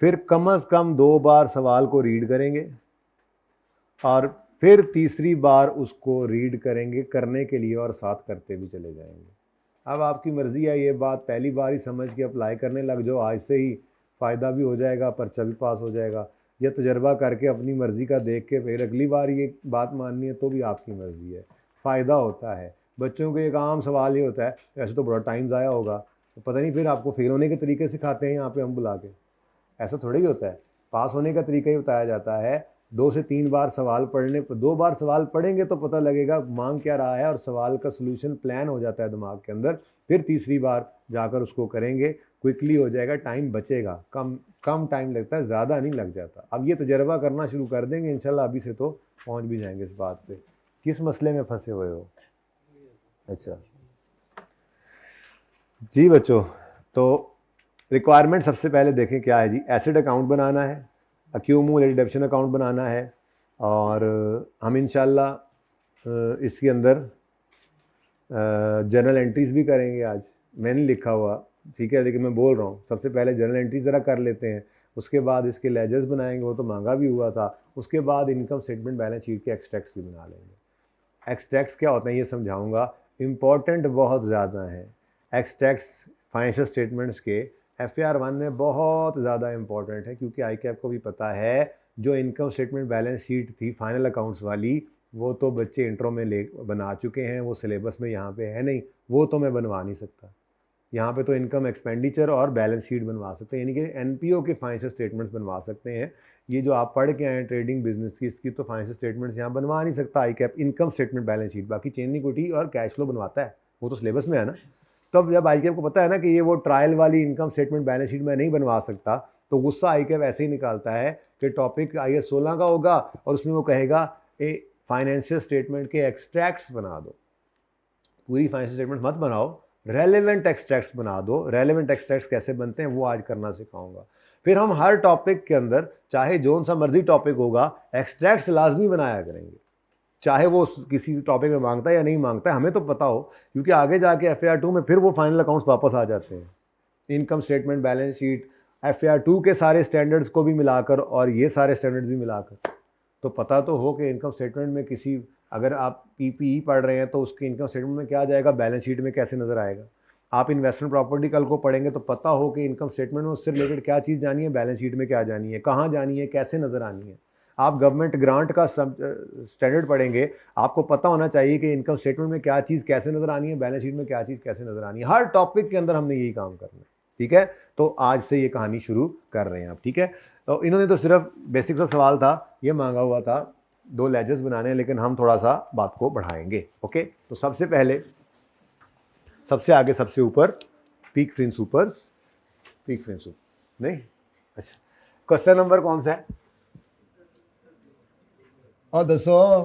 फिर कम से कम 2 बार सवाल को रीड करेंगे और फिर तीसरी बार उसको रीड करेंगे करने के लिए और साथ करते भी चले जाएंगे। अब आपकी मर्ज़ी है, ये बात पहली बार ही समझ के अप्लाई करने लग जाओ, आज से ही फ़ायदा भी हो जाएगा, पर्चा भी पास हो जाएगा, या तजर्बा करके अपनी मर्ज़ी का देख के फिर अगली बार ये बात माननी है तो भी आपकी मर्ज़ी है, फ़ायदा होता है। बच्चों को एक आम सवाल ये होता है, ऐसे तो बड़ा टाइम ज़ाया होगा, तो पता नहीं फिर आपको फेल होने के तरीके सिखाते हैं यहाँ पे हम बुला के, ऐसा थोड़ा ही होता है, पास होने का तरीका ही बताया जाता है। 2 से 3 बार सवाल पढ़ने, 2 बार सवाल पढ़ेंगे तो पता लगेगा मांग क्या रहा है और सवाल का सलूशन प्लान हो जाता है दिमाग के अंदर, फिर तीसरी बार जाकर उसको करेंगे, क्विकली हो जाएगा, टाइम बचेगा, कम टाइम लगता है, ज़्यादा नहीं लग जाता। अब ये तजर्बा करना शुरू कर देंगे इंशाल्लाह, अभी से तो पहुँच भी जाएंगे इस बात पे। किस मसले में फंसे हुए हो? अच्छा जी बच्चों, तो रिक्वायरमेंट सबसे पहले देखें क्या है जी, एसिड अकाउंट बनाना है, अक्यूमुलेटेड एडेप्शन अकाउंट बनाना है, और हम इंशाल्लाह इसके अंदर जर्नल एंट्रीज भी करेंगे आज, मैंने लिखा हुआ, ठीक है, लेकिन मैं बोल रहा हूँ सबसे पहले जर्नल एंट्रीज ज़रा कर लेते हैं, उसके बाद इसके लेजर्स बनाएंगे, वो तो मांगा भी हुआ था, उसके बाद इनकम स्टेटमेंट बैलेंस शीट के एक्सट्रैक्ट्स भी बना लेंगे। एक्सट्रैक्ट्स क्या होते हैं ये समझाऊंगा, इम्पॉर्टेंट बहुत ज़्यादा हैं एक्सट्रैक्ट्स फाइनेंशियल स्टेटमेंट्स के, FAR 1 में बहुत ज़्यादा इंपॉर्टेंट है, क्योंकि ICAP को भी पता है जो इनकम स्टेटमेंट बैलेंस शीट थी फाइनल अकाउंट्स वाली, वो तो बच्चे इंट्रो में ले बना चुके हैं, वो सिलेबस में यहाँ पे है नहीं, वो तो मैं बनवा नहीं सकता, यहाँ पे तो इनकम एक्सपेंडिचर और बैलेंस शीट बनवा सकते हैं, यानी कि NPO के फाइनेंशियल स्टेटमेंट्स बनवा सकते हैं। ये जो आप पढ़ के आए हैं ट्रेडिंग बिजनेस की, इसकी तो फाइनेंशियल स्टेटमेंट्स यहाँ बनवा नहीं सकता ICAP, income statement balance sheet, बाकी चेन इक्विटी और कैश फ्लो बनवाता है, वो तो सिलेबस में है ना। तो अब जब ICAP को पता है ना कि ये वो ट्रायल वाली इनकम स्टेटमेंट बैलेंस शीट में नहीं बनवा सकता, तो गुस्सा ICAP ऐसे ही निकालता है कि टॉपिक IAS 16 का होगा और उसमें वो कहेगा ए फाइनेंशियल स्टेटमेंट के एक्सट्रैक्ट्स बना दो, पूरी फाइनेंशियल स्टेटमेंट मत बनाओ, रेलेवेंट एक्सट्रैक्ट्स बना दो। रेलेवेंट एक्सट्रैक्ट्स कैसे बनते हैं वो आज करना सिखाऊंगा। फिर हम हर टॉपिक के अंदर, चाहे जोन सा मर्जी टॉपिक होगा, एक्सट्रैक्ट्स लाजमी बनाया करेंगे, चाहे वो किसी टॉपिक में मांगता है या नहीं मांगता है, हमें तो पता हो, क्योंकि आगे जाके FAR 2 में फिर वो फाइनल अकाउंट्स वापस आ जाते हैं, income statement balance sheet FAR 2 के सारे स्टैंडर्ड्स को भी मिलाकर और ये सारे स्टैंडर्ड्स भी मिलाकर, तो पता तो हो कि इनकम स्टेटमेंट में किसी, अगर आप PPE पढ़ रहे हैं तो उसके इनकम स्टेटमेंट में क्या जाएगा, बैलेंस शीट में कैसे नज़र आएगा। आप इन्वेस्टमेंट प्रॉपर्टी कल को पढ़ेंगे तो पता हो कि इनकम स्टेटमेंट में उससे रिलेटेड क्या चीज़ जानी है, बैलेंस शीट में क्या जानी है, कहाँ जानी है, कैसे नज़र आनी है। आप गवर्नमेंट ग्रांट का स्टैंडर्ड पढ़ेंगे, आपको पता होना चाहिए कि इनकम स्टेटमेंट में क्या चीज़ कैसे नज़र आनी है, बैलेंस शीट में क्या चीज़ कैसे नज़र आनी है। हर टॉपिक के अंदर हमने यही काम करना है, ठीक है। तो आज से ये कहानी शुरू कर रहे हैं आप, ठीक है। तो इन्होंने तो सिर्फ बेसिक सा सवाल था, ये मांगा हुआ था 2 लेजेस बनाने हैं, लेकिन हम थोड़ा सा बात को बढ़ाएंगे, ओके। तो सबसे पहले, सबसे आगे, सबसे ऊपर peak fringe supers, peak fringe super नहीं, अच्छा क्वेश्चन नंबर कौन सा है और दसो।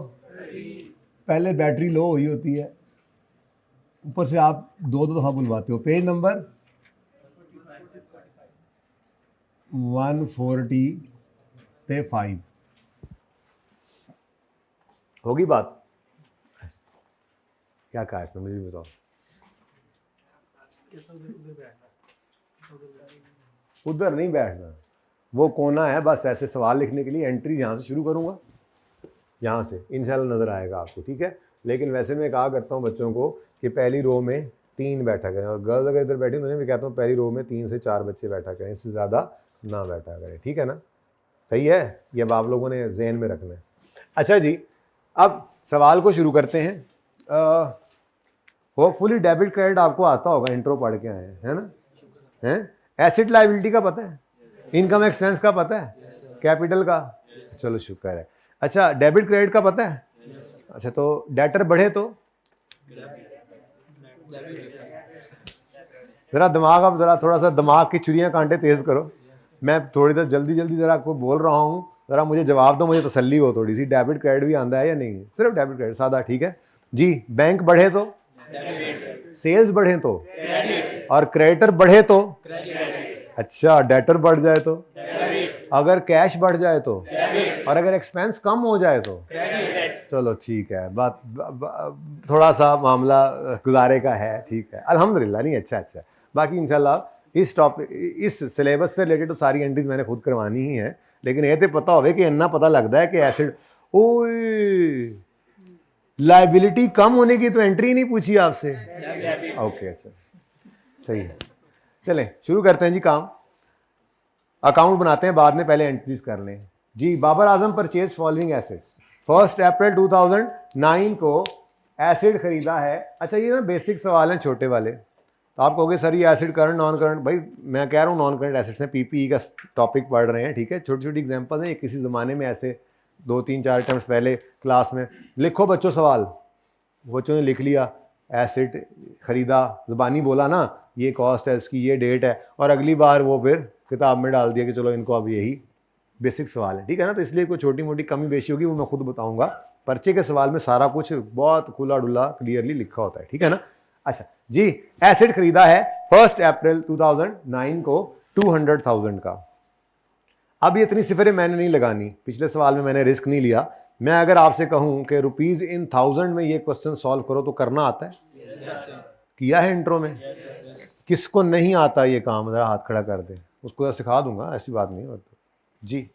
पहले बैटरी लो हुई होती है, ऊपर से आप 2 दफा बुलवाते हो। पेज नंबर 145 होगी बात। क्या कहा इसने, मुझे बताओ। उधर नहीं बैठना, वो कोना है बस ऐसे सवाल लिखने के लिए। एंट्री यहाँ से शुरू करूँगा, यहाँ से इंशाल्लाह नज़र आएगा आपको, ठीक है। लेकिन वैसे मैं कहा करता हूँ बच्चों को कि पहली रो में 3 बैठा करें, और गर्ल्स अगर इधर बैठी उन्हें भी कहता हूँ पहली रो में 3 से 4 बच्चे बैठा करें, इससे ज़्यादा ना बैठा करें, ठीक है ना। सही है, ये अब आप लोगों ने जहन में रखना है। अच्छा जी, अब सवाल को शुरू करते हैं। होपफुली डेबिट क्रेडिट आपको आता होगा, इंट्रो पढ़ के आए हैं, है ना। हैं, एसेट लायबिलिटी का पता है, इनकम एक्सपेंस का पता है, कैपिटल का, चलो शुक्र है। अच्छा, डेबिट क्रेडिट का पता है। अच्छा, तो डेटर बढ़े तो जरा दिमाग, अब जरा थोड़ा सा दिमाग की चुरियां कांटे तेज करो। मैं थोड़ी देर जल्दी जल्दी जरा आपको बोल रहा हूँ, जरा मुझे जवाब दो, मुझे तसल्ली हो थोड़ी सी। डेबिट क्रेडिट भी आंदा है या नहीं, सिर्फ डेबिट क्रेडिट सादा, ठीक है जी। बैंक बढ़े तो, सेल्स बढ़े तो, और क्रेडिटर बढ़े तो, अच्छा डेटर बढ़ जाए तो, अगर कैश बढ़ जाए तो, और अगर एक्सपेंस कम हो जाए तो, चलो ठीक है, बात थोड़ा सा मामला गुजारे का है, ठीक है अल्हम्दुलिल्लाह। नहीं, अच्छा अच्छा। बाकी इंशाल्लाह इस टॉपिक, इस सिलेबस से रिलेटेड तो सारी एंट्रीज मैंने खुद करवानी ही है, लेकिन ये तो पता होवे कि इतना पता लगता है कि एसिड, ओए लाइबिलिटी कम होने की तो एंट्री नहीं पूछी आपसे, ओके अच्छा सही है। चलें शुरू करते हैं जी काम। अकाउंट बनाते हैं बाद में, पहले एंट्रीज कर लें जी। Babar Azam purchase following assets. 1 अप्रैल 2009 को एसिड खरीदा है। अच्छा, ये ना बेसिक सवाल हैं छोटे वाले, तो आप कहोगे सर ये एसिड करंट नॉन करंट, भाई मैं कह रहा हूँ नॉन करंट एसिड्स हैं, पीपीई का टॉपिक पढ़ रहे हैं, ठीक है। छोटी छोटी एग्जांपल्स हैं, किसी ज़माने में ऐसे 2-3-4 टर्म्स पहले क्लास में। लिखो बच्चों सवाल, बच्चों ने लिख लिया, एसिड खरीदा, ज़बानी बोला ना, ये कॉस्ट है इसकी, ये डेट है, और अगली बार वो फिर किताब में डाल दिया कि चलो इनको अब यही बेसिक सवाल है, ठीक है ना। तो इसलिए कोई छोटी मोटी कमी बेशी होगी वो मैं खुद बताऊंगा। पर्चे के सवाल में सारा कुछ बहुत खुला डुला क्लियरली लिखा होता है, ठीक है ना। अच्छा जी, एसिड खरीदा है 1 अप्रैल 2009 को 200,000 का। अब ये इतनी सिफरें मैंने नहीं लगानी, पिछले सवाल में मैंने रिस्क नहीं लिया। मैं अगर आपसे कहूं कि रुपीज इन 1000 में ये क्वेश्चन सॉल्व करो तो करना आता है? किया है इंट्रो में? किसको नहीं आता ये काम, जरा हाथ खड़ा कर दे, उसको सिखा दूंगा, ऐसी बात नहीं होती जी।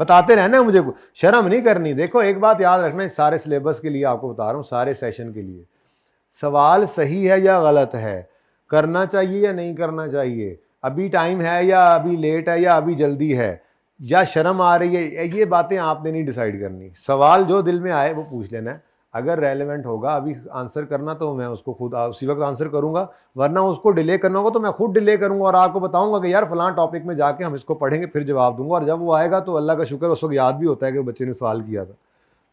बताते रहना, मुझे शर्म नहीं करनी। देखो एक बात याद रखना, इस सारे सिलेबस के लिए आपको बता रहा हूँ, सारे सेशन के लिए, सवाल सही है या गलत है, करना चाहिए या नहीं करना चाहिए, अभी टाइम है या अभी लेट है या अभी जल्दी है, या शर्म आ रही है, ये बातें आपने नहीं डिसाइड करनी। सवाल जो दिल में आए वो पूछ लेना है। अगर रेलेवेंट होगा अभी आंसर करना तो मैं उसको खुद उसी वक्त आंसर करूंगा, वरना उसको डिले करना होगा तो मैं खुद डिले करूंगा और आपको बताऊंगा कि यार फलां टॉपिक में जाके हम इसको पढ़ेंगे फिर जवाब दूंगा। और जब वो आएगा तो अल्लाह का शुक्र उस वक्त याद भी होता है कि बच्चे ने सवाल किया था,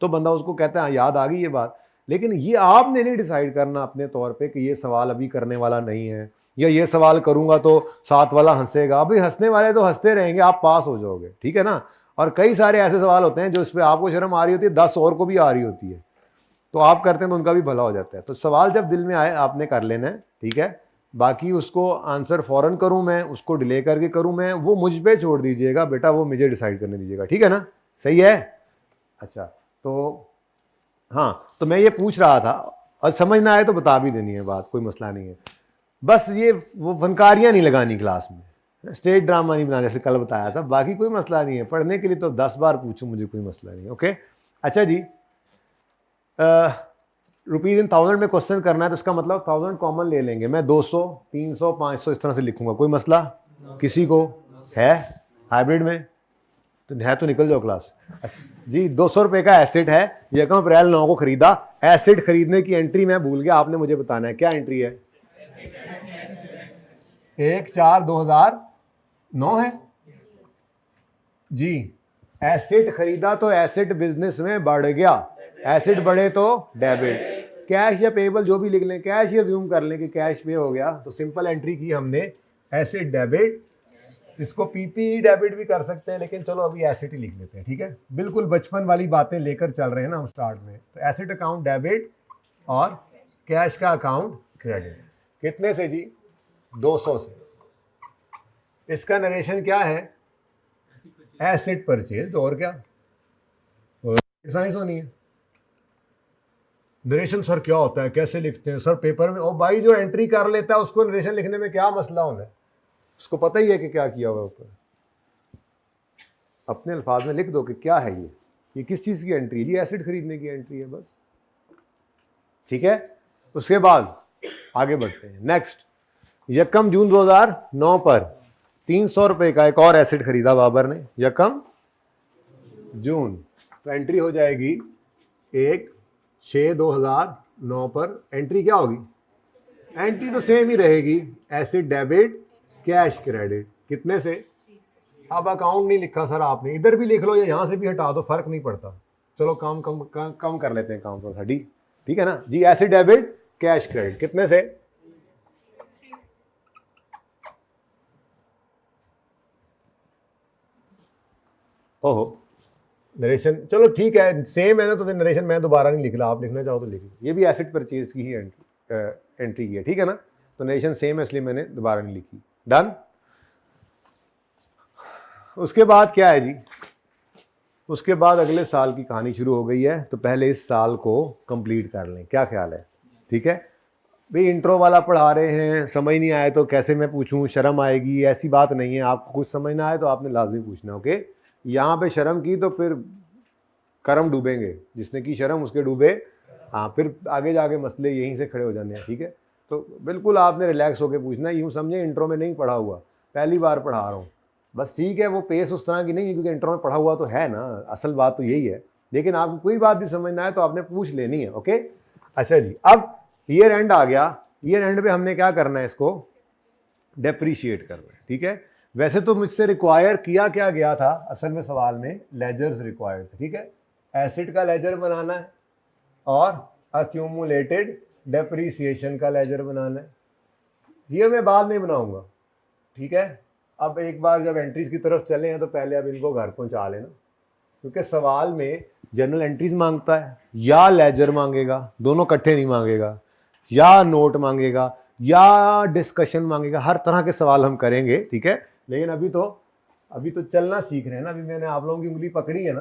तो बंदा उसको कहता है याद आ गई ये बात। लेकिन ये आपने नहीं डिसाइड करना अपने तौर पर कि ये सवाल अभी करने वाला नहीं है, या ये सवाल करूंगा तो साथ वाला हंसेगा। अभी हंसने वाले तो हंसते रहेंगे, आप पास हो जाओगे, ठीक है ना। और कई सारे ऐसे सवाल होते हैं जो इस पर आपको शर्म आ रही होती है, 10 और को भी आ रही होती है, तो आप करते हैं तो उनका भी भला हो जाता है। तो सवाल जब दिल में आए आपने कर लेना है, ठीक है। बाकी उसको आंसर फौरन करूं मैं, उसको डिले करके करूं मैं, वो मुझ पे छोड़ दीजिएगा बेटा, वो मुझे डिसाइड करने दीजिएगा, ठीक है ना। सही है। अच्छा तो हाँ, तो मैं ये पूछ रहा था, और समझ ना आए तो बता भी देनी है बात, कोई मसला नहीं है। बस ये वो फनकारियाँ नहीं लगानी क्लास में, स्टेज ड्रामा नहीं बनाना, जैसे कल बताया था। बाकी कोई मसला नहीं है, पढ़ने के लिए तो 10 बार पूछो, मुझे कोई मसला नहीं है, ओके। अच्छा जी, रुपीज़ इन 1000 में क्वेश्चन करना है तो इसका मतलब 1000 कॉमन ले लेंगे। मैं 200, 300, 500 इस तरह से लिखूंगा, कोई मसला किसी को है हाइब्रिड में? तो है तो निकल जाओ क्लास जी। 200 रुपए का एसेट है, यकम अप्रैल 9 को खरीदा। एसेट खरीदने की एंट्री मैं भूल गया, आपने मुझे बताना है क्या एंट्री है। 1/4/2009 है जी। एसेट खरीदा तो एसेट बिजनेस में बढ़ गया, एसेट बढ़े तो डेबिट। कैश या पेबल जो भी लिख लें, कैश ही अज्यूम कर लें कि कैश पे हो गया, तो सिंपल एंट्री की हमने एसेट डेबिट। इसको पीपी डेबिट भी कर सकते हैं, लेकिन चलो अभी एसेट ही लिख लेते हैं, ठीक है। बिल्कुल बचपन वाली बातें लेकर चल रहे हैं ना हम स्टार्ट में। तो एसेट अकाउंट डेबिट और कैश का अकाउंट क्रेडिट। कितने से जी? 200 से। इसका नरेशन क्या है? Asset purchase. और क्या साइंस होनी है। नरेशन सर क्या होता है, कैसे लिखते हैं सर पेपर में? ओ भाई, जो एंट्री कर लेता है उसको नरेशन लिखने में क्या मसला होना है? उसको पता ही है कि क्या किया हुआ ऊपर। अपने अल्फाज में लिख दो कि क्या है ये किस चीज की एंट्री है। ये एसिड खरीदने की एंट्री है बस, ठीक है। उसके बाद आगे बढ़ते हैं। नेक्स्ट, 1 जून 2009 पर 300 रुपए का एक और एसिड खरीदा बाबर ने, 1 जून। तो एंट्री हो जाएगी 1/6/2009 पर। एंट्री क्या होगी? एंट्री तो सेम ही रहेगी, एसिड डेबिट कैश क्रेडिट। कितने से? अब अकाउंट नहीं लिखा सर आपने, इधर भी लिख लो या यहां से भी हटा दो, फर्क नहीं पड़ता। चलो कम कर लेते हैं काम थोड़ा सा, ठीक है ना जी। एसिड डेबिट कैश क्रेडिट कितने से? ओहो, नरेशन चलो ठीक है, सेम है ना, तो नरेशन मैं दोबारा नहीं लिख रहा, आप लिखना चाहो तो लिख लो। ये भी एसिड परचेज की ही एंट्री की है, ठीक है ना। तो नरेशन सेम है, इसलिए मैंने दोबारा नहीं लिखी। डन। उसके बाद क्या है जी? उसके बाद अगले साल की कहानी शुरू हो गई है, तो पहले इस साल को कंप्लीट कर लें, क्या ख्याल है? ठीक है भाई, इंट्रो वाला पढ़ा रहे हैं, समझ नहीं आए तो कैसे मैं पूछूं, शर्म आएगी, ऐसी बात नहीं है। आपको कुछ समझ ना आए तो आपने लाजमी पूछना, ओके। यहाँ पे शर्म की तो फिर कर्म डूबेंगे, जिसने की शर्म उसके डूबे। हाँ, फिर आगे जाके मसले यहीं से खड़े हो जाने हैं, ठीक है। तो बिल्कुल आपने रिलैक्स होकर पूछना है, यूँ समझे इंट्रो में नहीं पढ़ा हुआ, पहली बार पढ़ा रहा हूँ बस, ठीक है। वो पेस उस तरह की नहीं है, क्योंकि इंट्रो में पढ़ा हुआ तो है ना, असल बात तो यही है। लेकिन आपको कोई बात भी समझना है तो आपने पूछ लेनी है, ओके। अच्छा जी, अब ईयर एंड आ गया। ईयर एंड पे हमने क्या करना है? इसको डेप्रीशिएट करना है, ठीक है। वैसे तो मुझसे रिक्वायर किया क्या गया था असल में सवाल में, लेजर्स रिक्वायर्ड थे, ठीक है। एसिड का लेजर बनाना है और अक्यूमुलेटेड डेप्रीसिएशन का लेजर बनाना है। ये मैं बाद में बनाऊंगा, ठीक है। अब एक बार जब एंट्रीज की तरफ चले हैं तो पहले अब इनको घर पहुंचा लेना, क्योंकि सवाल में जनरल एंट्रीज मांगता है या लेजर मांगेगा, दोनों इकट्ठे नहीं मांगेगा, या नोट मांगेगा या डिस्कशन मांगेगा। हर तरह के सवाल हम करेंगे, ठीक है। लेकिन अभी तो चलना सीख रहे हैं ना, अभी मैंने आप लोगों की उंगली पकड़ी है ना,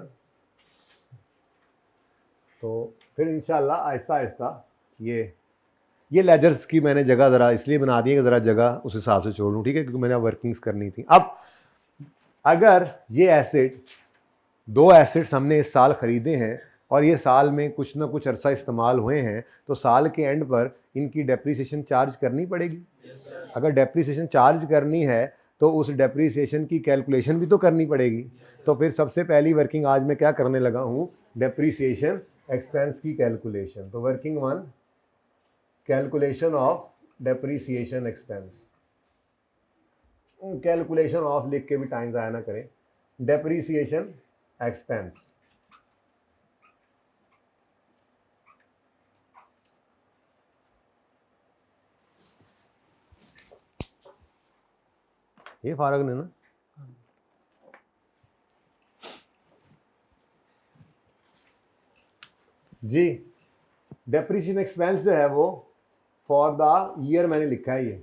तो फिर इंशाल्लाह आहिस्ता आहिस्ता ये लेजर्स की मैंने जगह ज़रा इसलिए बना दी है कि ज़रा जगह उस हिसाब से छोड़ लूँ, ठीक है, क्योंकि मैंने वर्किंग्स करनी थी। अब अगर ये एसिड, 2 एसिड्स हमने इस साल ख़रीदे हैं और ये साल में कुछ ना कुछ अरसा इस्तेमाल हुए हैं, तो साल के एंड पर इनकी डेप्रीसिएशन चार्ज करनी पड़ेगी। अगर डेप्रीसिएशन चार्ज करनी है तो उस डेप्रीसिएशन की कैलकुलेशन भी तो करनी पड़ेगी। तो फिर सबसे पहली वर्किंग आज मैं क्या करने लगा हूँ? डेप्रीसिएशन एक्सपेंस की कैलकुलेशन। तो working 1, calculation of depreciation expense. Calculation of लिख के भी टाइम ज़ाया ना करें। डेप्रीसिएशन एक्सपेंस, ये फारग ने ना, जी। डेप्रीसिएशन एक्सपेंस जो है वो फॉर द ईयर मैंने लिखा है। ये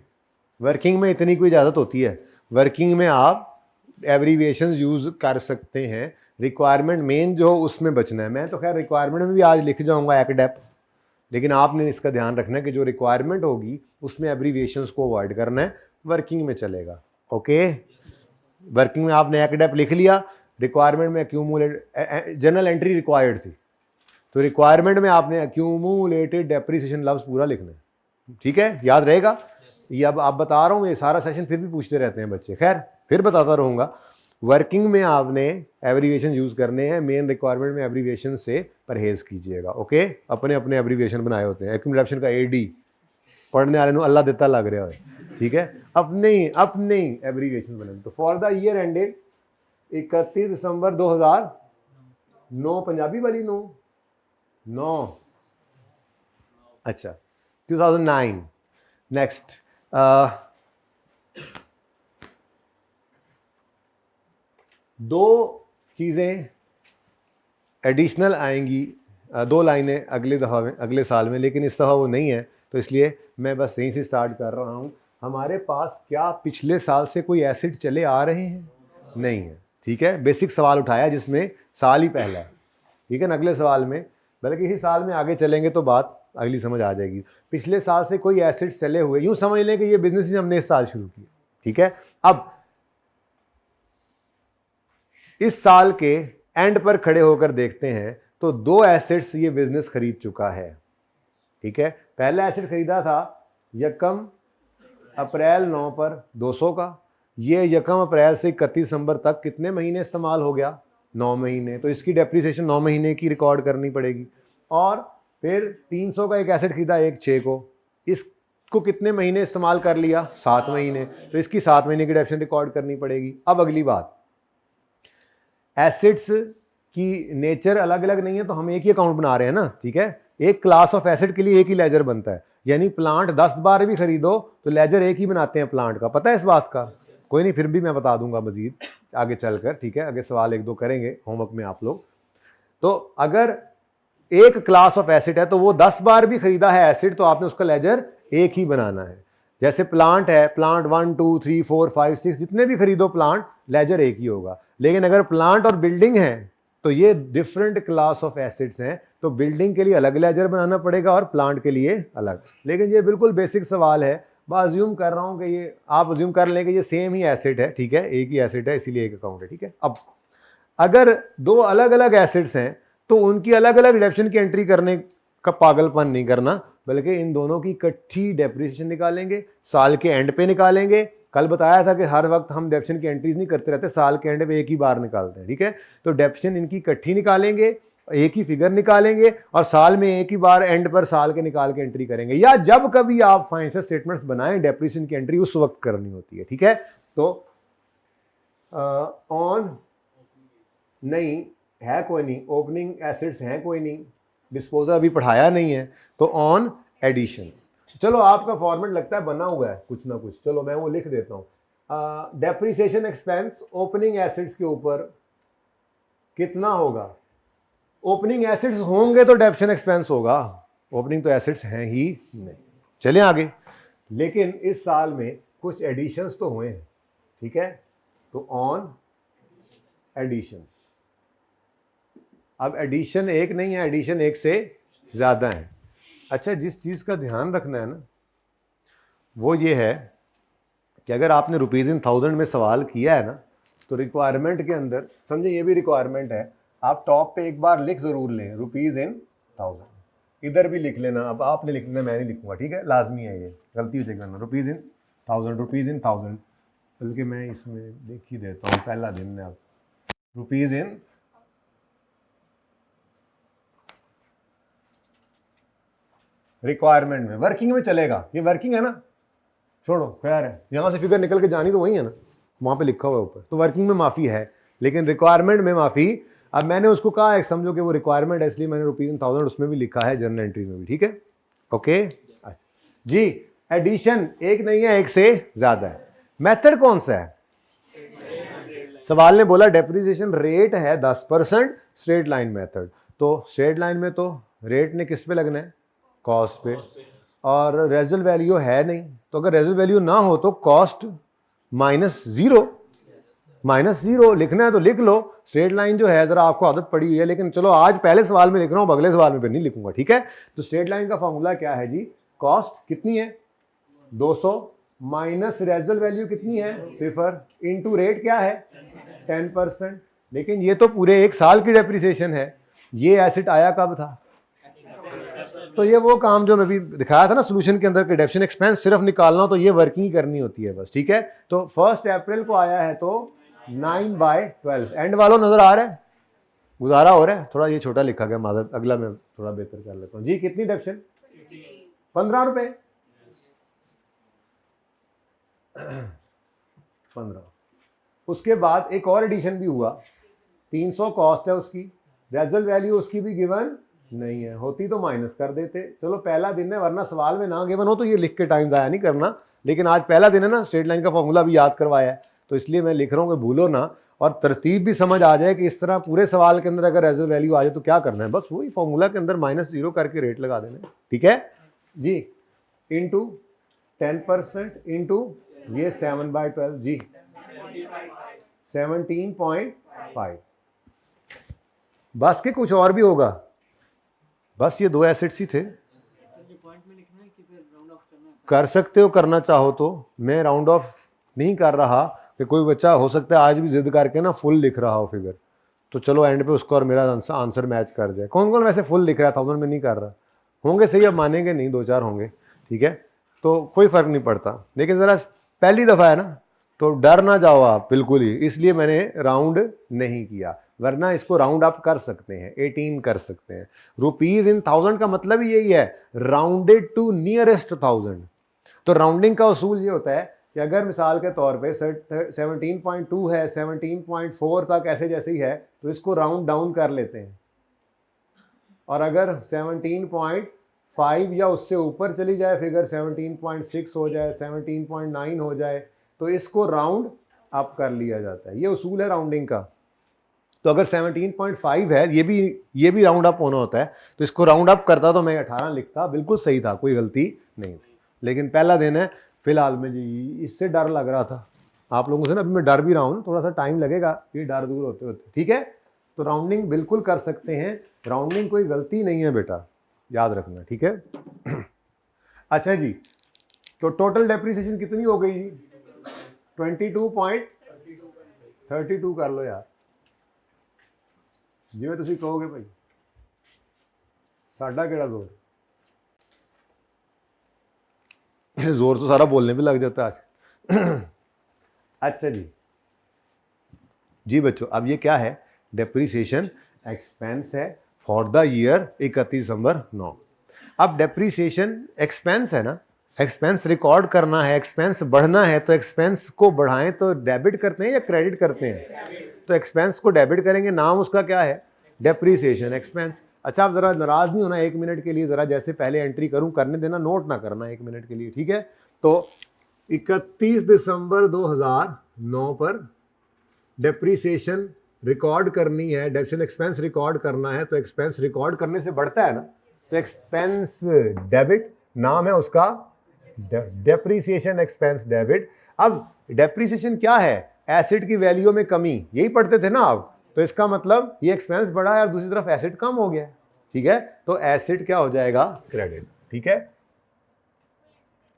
वर्किंग में इतनी कोई इजाज़त होती है, वर्किंग में आप एब्रीविएशन यूज़ कर सकते हैं। रिक्वायरमेंट मेन जो उसमें बचना है। मैं तो खैर रिक्वायरमेंट में भी आज लिख जाऊंगा एक्डेप, लेकिन आपने इसका ध्यान रखना है कि जो रिक्वायरमेंट होगी उसमें एब्रीविएशंस को अवॉइड करना है, वर्किंग में चलेगा, ओके। वर्किंग में आपने एक्डेप लिख लिया, रिक्वायरमेंट में एक्यूमुलेट, जनरल एंट्री रिक्वायर्ड थी, तो रिक्वायरमेंट में आपने एक्यूमुलेटेड डेप्रीसिएशन लफ्ज़ पूरा लिखना है, ठीक है, याद रहेगा। ये अब आप बता रहा हूँ, ये सारा सेशन फिर भी पूछते रहते हैं बच्चे, खैर फिर बताता रहूँगा। वर्किंग में आपने एब्रीविएशन यूज करने हैं, मेन रिक्वायरमेंट में एब्रीविएशन से परहेज कीजिएगा। ओके, अपने अपने एब्रीविएशन बनाए होते हैं, एक्यूमुलेशन का एडी पढ़ने वाले अल्लाह देता लग रहा है, ठीक है, अपने एब्रीविएशन बने। तो फॉर द ईयर एंडेड 31 दिसंबर 2009, पंजाबी वाली 9 अच्छा 2009। नेक्स्ट दो चीज़ें एडिशनल आएंगी, 2 लाइनें अगले दफ़ा में, अगले साल में, लेकिन इस दफ़ा वो नहीं है, तो इसलिए मैं बस यहीं से स्टार्ट कर रहा हूँ। हमारे पास क्या पिछले साल से कोई एसिड चले आ रहे हैं? नहीं है, ठीक है। बेसिक सवाल उठाया जिसमें साल ही पहला है, ठीक है ना। अगले सवाल में, बल्कि इसी साल में आगे चलेंगे तो बात अगली समझ आ जाएगी। पिछले साल से कोई एसिड चले हुए, यूँ समझ लें कि ये बिजनेस ही हमने इस साल शुरू किया, ठीक है। अब इस साल के एंड पर खड़े होकर देखते हैं तो 2 एसेट्स ये बिजनेस खरीद चुका है, ठीक है। पहला एसेट खरीदा था 1 अप्रैल 9 पर 200 का, ये 1 अप्रैल से 31 दिसंबर तक कितने महीने इस्तेमाल हो गया? 9 महीने। तो इसकी डेप्रिसिएशन 9 महीने की रिकॉर्ड करनी पड़ेगी। और फिर 300 का एक एसेट खरीदा 1/6 को, इसको कितने महीने इस्तेमाल कर लिया? 7 महीने। तो इसकी 7 महीने की डेप्रिसिएशन रिकॉर्ड करनी पड़ेगी। अब अगली बात, एसिड्स की नेचर अलग अलग नहीं है, तो हम एक ही अकाउंट बना रहे हैं ना, ठीक है। एक क्लास ऑफ एसिड के लिए एक ही लेजर बनता है, यानी प्लांट 10 बार भी खरीदो तो लेजर एक ही बनाते हैं प्लांट का, पता है इस बात का? कोई नहीं, फिर भी मैं बता दूंगा मजीद आगे चलकर, ठीक है। आगे सवाल 1-2 करेंगे होमवर्क में आप लोग। तो अगर एक क्लास ऑफ एसिड है तो वो 10 बार भी खरीदा है एसिड, तो आपने उसका लेजर एक ही बनाना है। जैसे प्लांट है, प्लांट 1 2 3 4 5 6 जितने भी खरीदो प्लांट, लेजर एक ही होगा। लेकिन अगर प्लांट और बिल्डिंग है तो ये डिफरेंट क्लास ऑफ एसिड्स हैं, तो बिल्डिंग के लिए अलग लेजर बनाना पड़ेगा और प्लांट के लिए अलग। लेकिन ये बिल्कुल बेसिक सवाल है, मैं अज्यूम कर रहा हूँ कि ये, आप अज्यूम कर लें कि ये सेम ही एसिड है, ठीक है, एक ही एसिड है, इसीलिए एक अकाउंट है, ठीक है। अब अगर 2 अलग अलग एसिड्स हैं तो उनकी अलग अलग डेप्रिसिएशन की एंट्री करने का पागलपन नहीं करना, बल्कि इन दोनों की इकट्ठी डेप्रिसिएशन निकालेंगे, साल के एंड पे निकालेंगे। कल बताया था कि हर वक्त हम डेप्रिसिएशन की एंट्रीज नहीं करते रहते, साल के एंड पे एक ही बार निकालते हैं, ठीक है। तो डेप्रिसिएशन इनकी इकट्ठी निकालेंगे, एक ही फिगर निकालेंगे और साल में एक ही बार एंड पर साल के निकाल के एंट्री करेंगे। या जब कभी आप फाइनेंशियल स्टेटमेंट्स बनाएं, डेप्रिसिएशन की एंट्री उस वक्त करनी होती है, ठीक है। तो ऑन नहीं है, कोई नहीं, ओपनिंग एसिड्स हैं कोई नहीं, डिस्पोजल अभी पढ़ाया नहीं है, तो ऑन एडिशन। चलो आपका फॉर्मेट लगता है बना हुआ है कुछ ना कुछ, चलो मैं वो लिख देता हूं। डेप्रिसिएशन एक्सपेंस ओपनिंग एसिड्स के ऊपर कितना होगा? ओपनिंग एसिड्स होंगे तो डेप्रिसिएशन एक्सपेंस होगा, ओपनिंग तो एसिड्स हैं ही नहीं। चलें आगे। लेकिन इस साल में कुछ एडिशंस तो हुए हैं, ठीक है। तो ऑन एडिशंस, अब एडिशन एक नहीं है, एडिशन एक से ज़्यादा है। अच्छा, जिस चीज़ का ध्यान रखना है ना वो ये है कि अगर आपने रुपीज़ इन थाउजेंड में सवाल किया है ना, तो रिक्वायरमेंट के अंदर समझे, ये भी रिक्वायरमेंट है, आप टॉप पे एक बार लिख ज़रूर लें रुपीज़ इन थाउजेंड। इधर भी लिख लेना, अब आपने लिखना, मैं नहीं लिखूंगा, ठीक है, लाजमी है, ये गलती हो जाएगा ना। Rupees in thousand, rupees in thousand, बल्कि मैं इसमें लिख ही देता हूँ, पहला दिन है। अब रुपीज़ इन रिक्वायरमेंट में, वर्किंग में चलेगा, ये वर्किंग है ना, छोड़ो खैर है, यहाँ से फिगर निकल के जानी तो वही है ना, वहाँ पे लिखा हुआ है ऊपर, तो वर्किंग में माफ़ी है, लेकिन रिक्वायरमेंट में माफ़ी। अब मैंने उसको कहा एक समझो कि वो रिक्वायरमेंट है, इसलिए मैंने रुपीज़ इन थाउजेंड उसमें भी लिखा है, जर्नल एंट्री में भी, ठीक है, ओके। अच्छा जी, एडिशन एक नहीं है, एक से ज़्यादा है। मेथड कौन सा है? सवाल ने बोला डेप्रिसिएशन रेट है 10%, स्ट्रेट लाइन मेथड। तो स्ट्रेट लाइन में तो रेट ने किस पे लगना है? कॉस्ट पे, और रेजिडुअल वैल्यू है नहीं, तो अगर रेजिडुअल वैल्यू ना हो तो कॉस्ट माइनस जीरो लिखना है तो लिख लो। स्ट्रेट लाइन जो है जरा आपको आदत पड़ी हुई है, लेकिन चलो आज पहले सवाल में लिख रहा हूँ, अगले सवाल में फिर नहीं लिखूंगा, ठीक है। तो स्ट्रेट लाइन का फॉर्मूला क्या है जी? कॉस्ट कितनी है? 200 माइनस रेजिडुअल वैल्यू कितनी है? 0 इनटू रेट क्या है? 10%। लेकिन ये तो पूरे एक साल की डेप्रिसिएशन है, ये एसेट आया कब था? तो ये वो काम जो मैं भी दिखाया था ना सोल्यूशन के अंदर कि डेप्रिसिएशन एक्सपेंस सिर्फ निकालना हो तो ये वर्किंग ही करनी होती है बस, ठीक है। तो 1 अप्रैल को आया है तो 9/12। एंड वालों नजर आ रहा है, गुजारा हो रहा है। थोड़ा ये छोटा लिखा गया, माजरत, अगला मैं थोड़ा बेहतर कर लेता हूँ जी। कितनी डेप्शन? 15 रुपए। 15। उसके बाद एक और एडिशन भी हुआ, 300 कॉस्ट है उसकी, रेजल वैल्यू उसकी भी गिवन नहीं है, होती तो माइनस कर देते। चलो पहला दिन है, वरना सवाल में ना गिवन हो तो ये लिख के टाइम ज़ाया नहीं करना, लेकिन आज पहला दिन है ना, स्ट्रेट लाइन का फॉर्मूला भी याद करवाया है, तो इसलिए मैं लिख रहा हूँ कि भूलो ना, और तरतीब भी समझ आ जाए कि इस तरह पूरे सवाल के अंदर अगर रेजल वैल्यू आ जाए तो क्या करना है, बस वही फॉर्मूला के अंदर -0 करके रेट लगा देना। ठीक है जी। इंटू 10% इंटू ये 7/12 जी, 17.5। बस के कुछ और भी होगा, बस ये 2 एसेट्स ही थे। कर सकते हो, करना चाहो तो। मैं राउंड ऑफ नहीं कर रहा कि कोई बच्चा हो सकता है आज भी जिद करके ना फुल लिख रहा हो फिगर, तो चलो एंड पे उसका और मेरा आंसर मैच कर जाए। कौन कौन वैसे फुल लिख रहा है, 1000 में नहीं कर रहा होंगे, सही, अब मानेंगे नहीं, 2-4 होंगे, ठीक है, तो कोई फर्क नहीं पड़ता। लेकिन ज़रा पहली दफ़ा है ना, तो डर ना जाओ आप बिल्कुल ही, इसलिए मैंने राउंड नहीं किया, वरना इसको राउंड अप कर सकते हैं, 18 कर सकते हैं। रुपीज इन 1000 का मतलब ही यही है, राउंडेड टू नियरेस्ट 1000। तो राउंडिंग का उसूल ये होता है कि अगर मिसाल के तौर पे 17.2 है, 17.4 तक ऐसे जैसे ही है, तो इसको राउंड डाउन कर लेते हैं, और अगर 17.5 या उससे ऊपर चली जाए फिगर, 17.6 हो जाए, 17.9 हो जाए, तो इसको राउंड अप कर लिया जाता है। ये उसूल है राउंडिंग का। तो अगर 17.5 है, ये भी राउंड अप होना होता है, तो इसको राउंड अप करता तो मैं 18 लिखता, बिल्कुल सही था, कोई गलती नहीं थी। लेकिन पहला दिन है, फिलहाल में जी इससे डर लग रहा था आप लोगों से ना, अभी मैं डर भी रहा हूँ, थोड़ा सा टाइम लगेगा ये डर दूर होते होते, ठीक है। तो राउंडिंग बिल्कुल कर सकते हैं, राउंडिंग कोई गलती नहीं है बेटा, याद रखना, ठीक है। अच्छा जी, तो टोटल डेप्रिसिएशन कितनी हो गई जी? 22.32 कर लो यार, जिवें तुसी कहोगे भाई, साडा केड़ा जोर। जोर तो सारा बोलने पे लग जाता है आज। अच्छा जी बच्चों, अब ये क्या है? डेप्रीसिएशन एक्सपेंस है फॉर द ईयर 31 दिसंबर 9। अब डेप्रीसिएशन एक्सपेंस है ना, एक्सपेंस रिकॉर्ड करना है, एक्सपेंस बढ़ना है, तो एक्सपेंस को बढ़ाएं तो डेबिट करते हैं या क्रेडिट करते हैं? तो एक्सपेंस को डेबिट करेंगे, नाम उसका क्या है? Depreciation expense. अच्छा, आप जरा नाराज नहीं होना 1 मिनट के लिए, जरा जैसे पहले एंट्री करूं करने देना, नोट ना करना 1 मिनट के लिए, ठीक है। तो 31 दिसंबर 2009 पर डेप्रीसिएशन रिकॉर्ड करनी है, डेप्रिसिएशन एक्सपेंस रिकॉर्ड करना है, तो एक्सपेंस रिकॉर्ड करने से बढ़ता है ना, तो एक्सपेंस डेबिट, नाम है उसका डेप्रीसिएशन एक्सपेंस डेबिट। अब डेप्रीसिएशन क्या है? एसेट की वैल्यू में कमी, यही पढ़ते थे ना आप, तो इसका मतलब ये एक्सपेंस बढ़ा है और दूसरी तरफ एसेट कम हो गया, ठीक है, तो एसेट क्या हो जाएगा? क्रेडिट, ठीक है।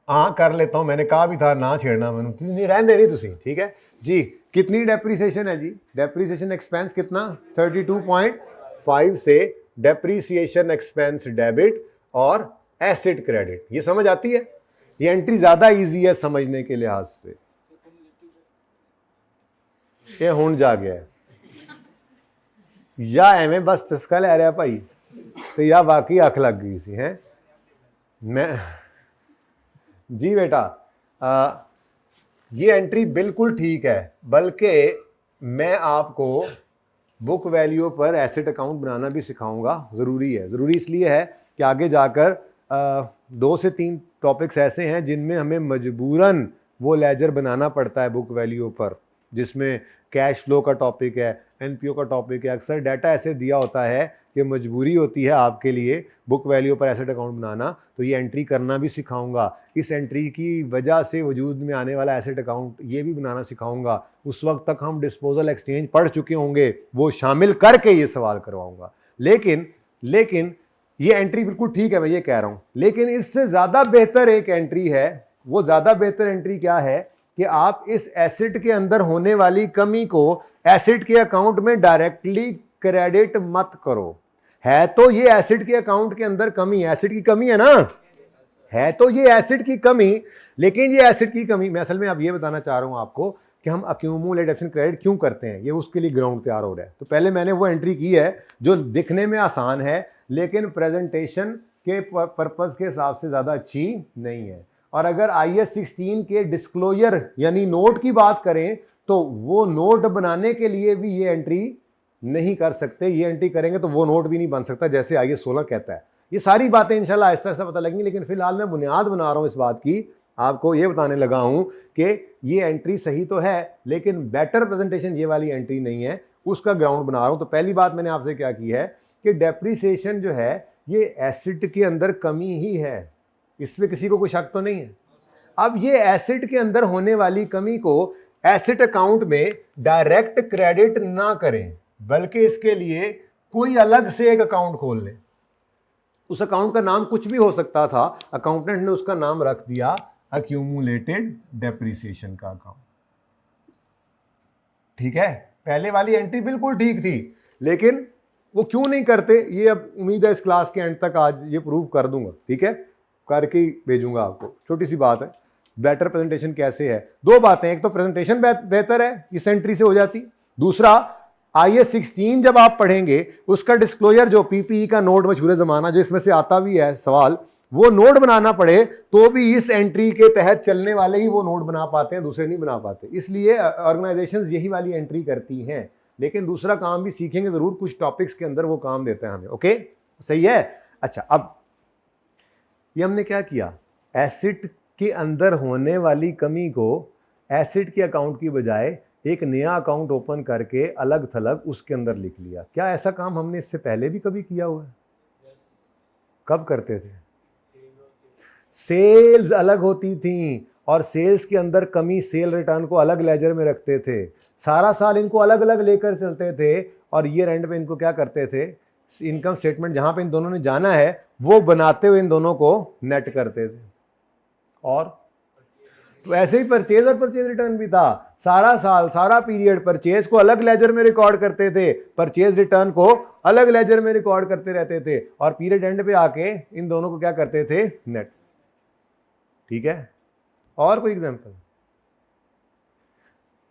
हाँ कर लेता हूं, मैंने कहा भी था ना छेड़ना मैंने, नहीं रहने नहीं तुसी, ठीक है जी। कितनी डेप्रीसिएशन है जी? डेप्रीसिएशन एक्सपेंस कितना? 32.5 से डेप्रीसिएशन एक्सपेंस डेबिट और एसेट क्रेडिट, ये समझ आती है? ये एंट्री ज्यादा इजी है समझने के लिहाज से। ये हुण जा गया है या एवं बस चस्का लै रहा भाई, तो या वाकई अख लग गई सी है। मैं जी बेटा, ये एंट्री बिल्कुल ठीक है, बल्कि मैं आपको बुक वैल्यू पर एसेट अकाउंट बनाना भी सिखाऊंगा। ज़रूरी है, ज़रूरी इसलिए है कि आगे जाकर 2 से 3 टॉपिक्स ऐसे हैं जिनमें हमें मजबूरन वो लेजर बनाना पड़ता है बुक वैल्यू पर, जिसमें कैश फ्लो का टॉपिक है, एनपीओ का टॉपिक है। अक्सर डाटा ऐसे दिया होता है कि मजबूरी होती है आपके लिए बुक वैल्यू पर एसेट अकाउंट बनाना, तो ये एंट्री करना भी सिखाऊंगा। इस एंट्री की वजह से वजूद में आने वाला एसेट अकाउंट ये भी बनाना सिखाऊंगा। उस वक्त तक हम डिस्पोजल एक्सचेंज पढ़ चुके होंगे, वो शामिल करके ये सवाल करवाऊंगा। लेकिन ये एंट्री बिल्कुल ठीक है, मैं ये कह रहा हूं, लेकिन इससे ज़्यादा बेहतर एक एंट्री है। वो ज़्यादा बेहतर एंट्री क्या है कि आप इस एसेट के अंदर होने वाली कमी को एसेट के अकाउंट में डायरेक्टली क्रेडिट मत करो। है तो ये एसेट के अकाउंट के अंदर कमी, एसेट की कमी है ना, है तो ये एसेट की कमी, लेकिन ये एसेट की कमी मैं असल में अब ये बताना चाह रहा हूं आपको कि हम अक्यूमुलेट डेप्रिसिएशन क्रेडिट क्यों करते हैं, ये उसके लिए ग्राउंड तैयार हो रहा है। तो पहले मैंने वो एंट्री की है जो दिखने में आसान है लेकिन प्रेजेंटेशन के पर्पस के हिसाब से ज़्यादा अच्छी नहीं है। और अगर IAS 16 के डिस्क्लोजर यानी नोट की बात करें तो वो नोट बनाने के लिए भी ये एंट्री नहीं कर सकते। ये एंट्री करेंगे तो वो नोट भी नहीं बन सकता जैसे IAS 16 कहता है। ये सारी बातें इंशाल्लाह आहिस्ता आहिस्ता पता लगेंगी, लेकिन फिलहाल मैं बुनियाद बना रहा हूं इस बात की, आपको ये बताने लगा हूं कि ये एंट्री सही तो है लेकिन बेटर प्रेजेंटेशन ये वाली एंट्री नहीं है, उसका ग्राउंड बना रहा हूं। तो पहली बात मैंने आपसे क्या की है कि डेप्रिसिएशन जो है ये एसिड के अंदर कमी ही है, इसमें किसी को कोई शक तो नहीं है। अब ये एसिड के अंदर होने वाली कमी को एसिड अकाउंट में डायरेक्ट क्रेडिट ना करें बल्कि इसके लिए कोई अलग से एक अकाउंट खोल लें। उस अकाउंट का नाम कुछ भी हो सकता था, अकाउंटेंट ने उसका नाम रख दिया अक्यूमुलेटेड डेप्रिसिएशन का अकाउंट। ठीक है, पहले वाली एंट्री बिल्कुल ठीक थी लेकिन वो क्यों नहीं करते ये अब उम्मीद है इस क्लास के एंड तक आज ये प्रूव कर दूंगा। ठीक है, करके ही भेजूंगा आपको। छोटी सी बात है, बेटर प्रेजेंटेशन कैसे है, दो बातें, एक तो प्रेजेंटेशन बेहतर है इस एंट्री से हो जाती, दूसरा IAS 16 जब आप पढ़ेंगे उसका डिस्क्लोजर जो PPE का नोट मशहूर जमाना जो इसमें से आता भी है सवाल, वो नोट बनाना पड़े तो भी इस एंट्री के तहत चलने वाले ही वो नोट बना पाते हैं, दूसरे नहीं बना पाते। इसलिए ऑर्गेनाइजेशंस यही वाली एंट्री करती हैं, लेकिन दूसरा काम भी सीखेंगे जरूर, कुछ टॉपिक्स के अंदर वो काम देते हैं हमें। ओके, सही है। अच्छा, अब ये हमने क्या किया, एसिड के अंदर होने वाली कमी को एसिड के अकाउंट की बजाय एक नया अकाउंट ओपन करके अलग थलग उसके अंदर लिख लिया। क्या ऐसा काम हमने इससे पहले भी कभी किया हुआ है? कब करते थे? सेल्स अलग होती थी और सेल्स के अंदर कमी सेल रिटर्न को अलग लेजर में रखते थे, सारा साल इनको अलग अलग लेकर चलते थे और ईयर एंड पे इनको क्या करते थे, इनकम स्टेटमेंट जहां पे इन दोनों ने जाना है वो बनाते हुए इन दोनों को नेट करते थे। और तो ऐसे ही परचेज और परचेज रिटर्न भी था, सारा साल सारा पीरियड परचेज को अलग लेजर में रिकॉर्ड करते थे, परचेज रिटर्न को अलग लेजर में रिकॉर्ड करते रहते थे और पीरियड एंड पे आके इन दोनों को क्या करते थे, नेट। ठीक है, और कोई एग्जांपल?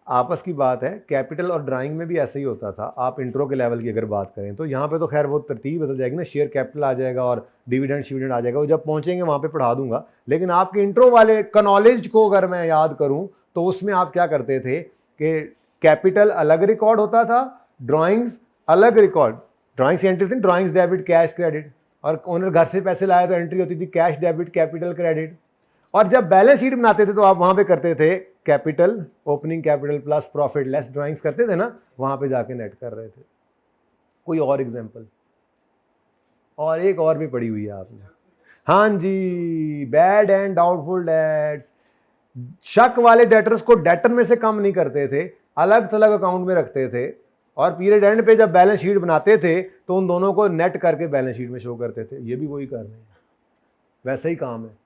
आपस की बात है, कैपिटल और ड्राइंग में भी ऐसे ही होता था। आप इंट्रो के लेवल की अगर बात करें तो यहाँ पे तो खैर वो तरतीब बदल जाएगी ना, शेयर कैपिटल आ जाएगा और डिविडेंड शिविडेंड आ जाएगा, वो जब पहुंचेंगे वहां पे पढ़ा दूंगा। लेकिन आपके इंट्रो वाले का नॉलेज को अगर मैं याद करूं तो उसमें आप क्या करते थे कि कैपिटल अलग रिकॉर्ड होता था, ड्रॉइंग्स अलग रिकॉर्ड, ड्रॉइंग्स एंट्री थी, ड्रॉइंग्स डेबिट कैश क्रेडिट, और ओनर घर से पैसे लाया तो एंट्री होती थी कैश डेबिट कैपिटल क्रेडिट। और जब बैलेंस शीट बनाते थे तो आप वहां पे करते थे capital opening capital plus profit less drawings करते थे ना, वहां पे जाके नेट कर रहे थे। कोई और एग्जांपल? और एक और भी पढ़ी हुई है आपने, हाँ जी, बैड एंड डाउटफुल डेट्स। शक वाले डेटर्स को डेटर में से कम नहीं करते थे, अलग थलग अकाउंट में रखते थे और पीरियड एंड पे जब बैलेंस शीट बनाते थे तो उन दोनों को नेट करके बैलेंस शीट में शो करते थे। ये भी वही कर रहे हैं, वैसा ही काम है।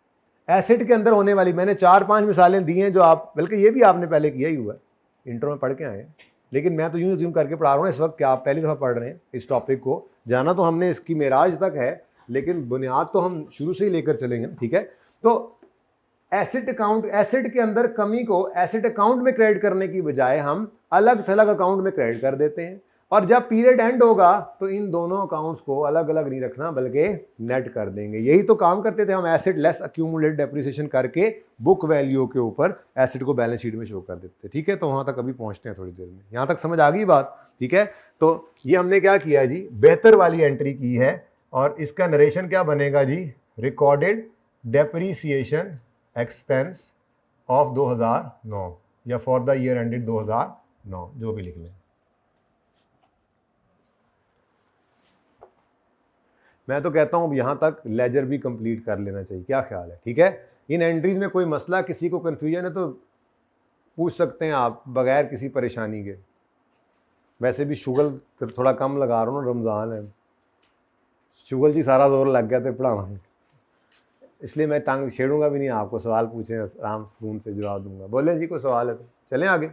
एसिड के अंदर होने वाली मैंने 4-5 मिसालें दी हैं जो आप, बल्कि ये भी आपने पहले किया ही हुआ है, इंट्रो में पढ़ के आए हैं, लेकिन मैं तो यूं ज्यूम करके पढ़ा रहा हूँ इस वक्त कि आप पहली दफ़ा पढ़ रहे हैं इस टॉपिक को। जाना तो हमने इसकी मेराज तक है लेकिन बुनियाद तो हम शुरू से ही लेकर चलेंगे। ठीक है, तो एसिड अकाउंट, एसिड के अंदर कमी को एसिड अकाउंट में क्रेडिट करने की बजाय हम अलग थलग अकाउंट में क्रेडिट कर देते हैं और जब पीरियड एंड होगा तो इन दोनों अकाउंट्स को अलग अलग नहीं रखना बल्कि नेट कर देंगे। यही तो काम करते थे हम, एसिड लेस अक्यूमुलेटेड डेप्रिसिएशन करके बुक वैल्यू के ऊपर एसिड को बैलेंस शीट में शो कर देते। ठीक है, तो वहां तक अभी पहुंचते हैं थोड़ी देर में। यहां तक समझ आ गई बात? ठीक है, तो ये हमने क्या किया जी, बेहतर वाली एंट्री की है और इसका नरेशन क्या बनेगा जी, रिकॉर्डेड डेप्रिसिएशन एक्सपेंस ऑफ 2009 या फॉर द ईयर एंडेड 2009, जो भी लिख लें। मैं तो कहता हूं यहां तक लेजर भी कंप्लीट कर लेना चाहिए, क्या ख्याल है? ठीक है, इन एंट्रीज में कोई मसला, किसी को कंफ्यूजन है तो पूछ सकते हैं आप बगैर किसी परेशानी के। वैसे भी शुगल थोड़ा कम लगा रहा हूँ ना, रमज़ान है, शुगल जी सारा जोर लग गया थे पढ़ाने, इसलिए मैं टांग छेड़ूंगा भी नहीं आपको। सवाल पूछें आराम सुकून से जवाब दूंगा। बोले जी कोई सवाल है तो चलें आगे,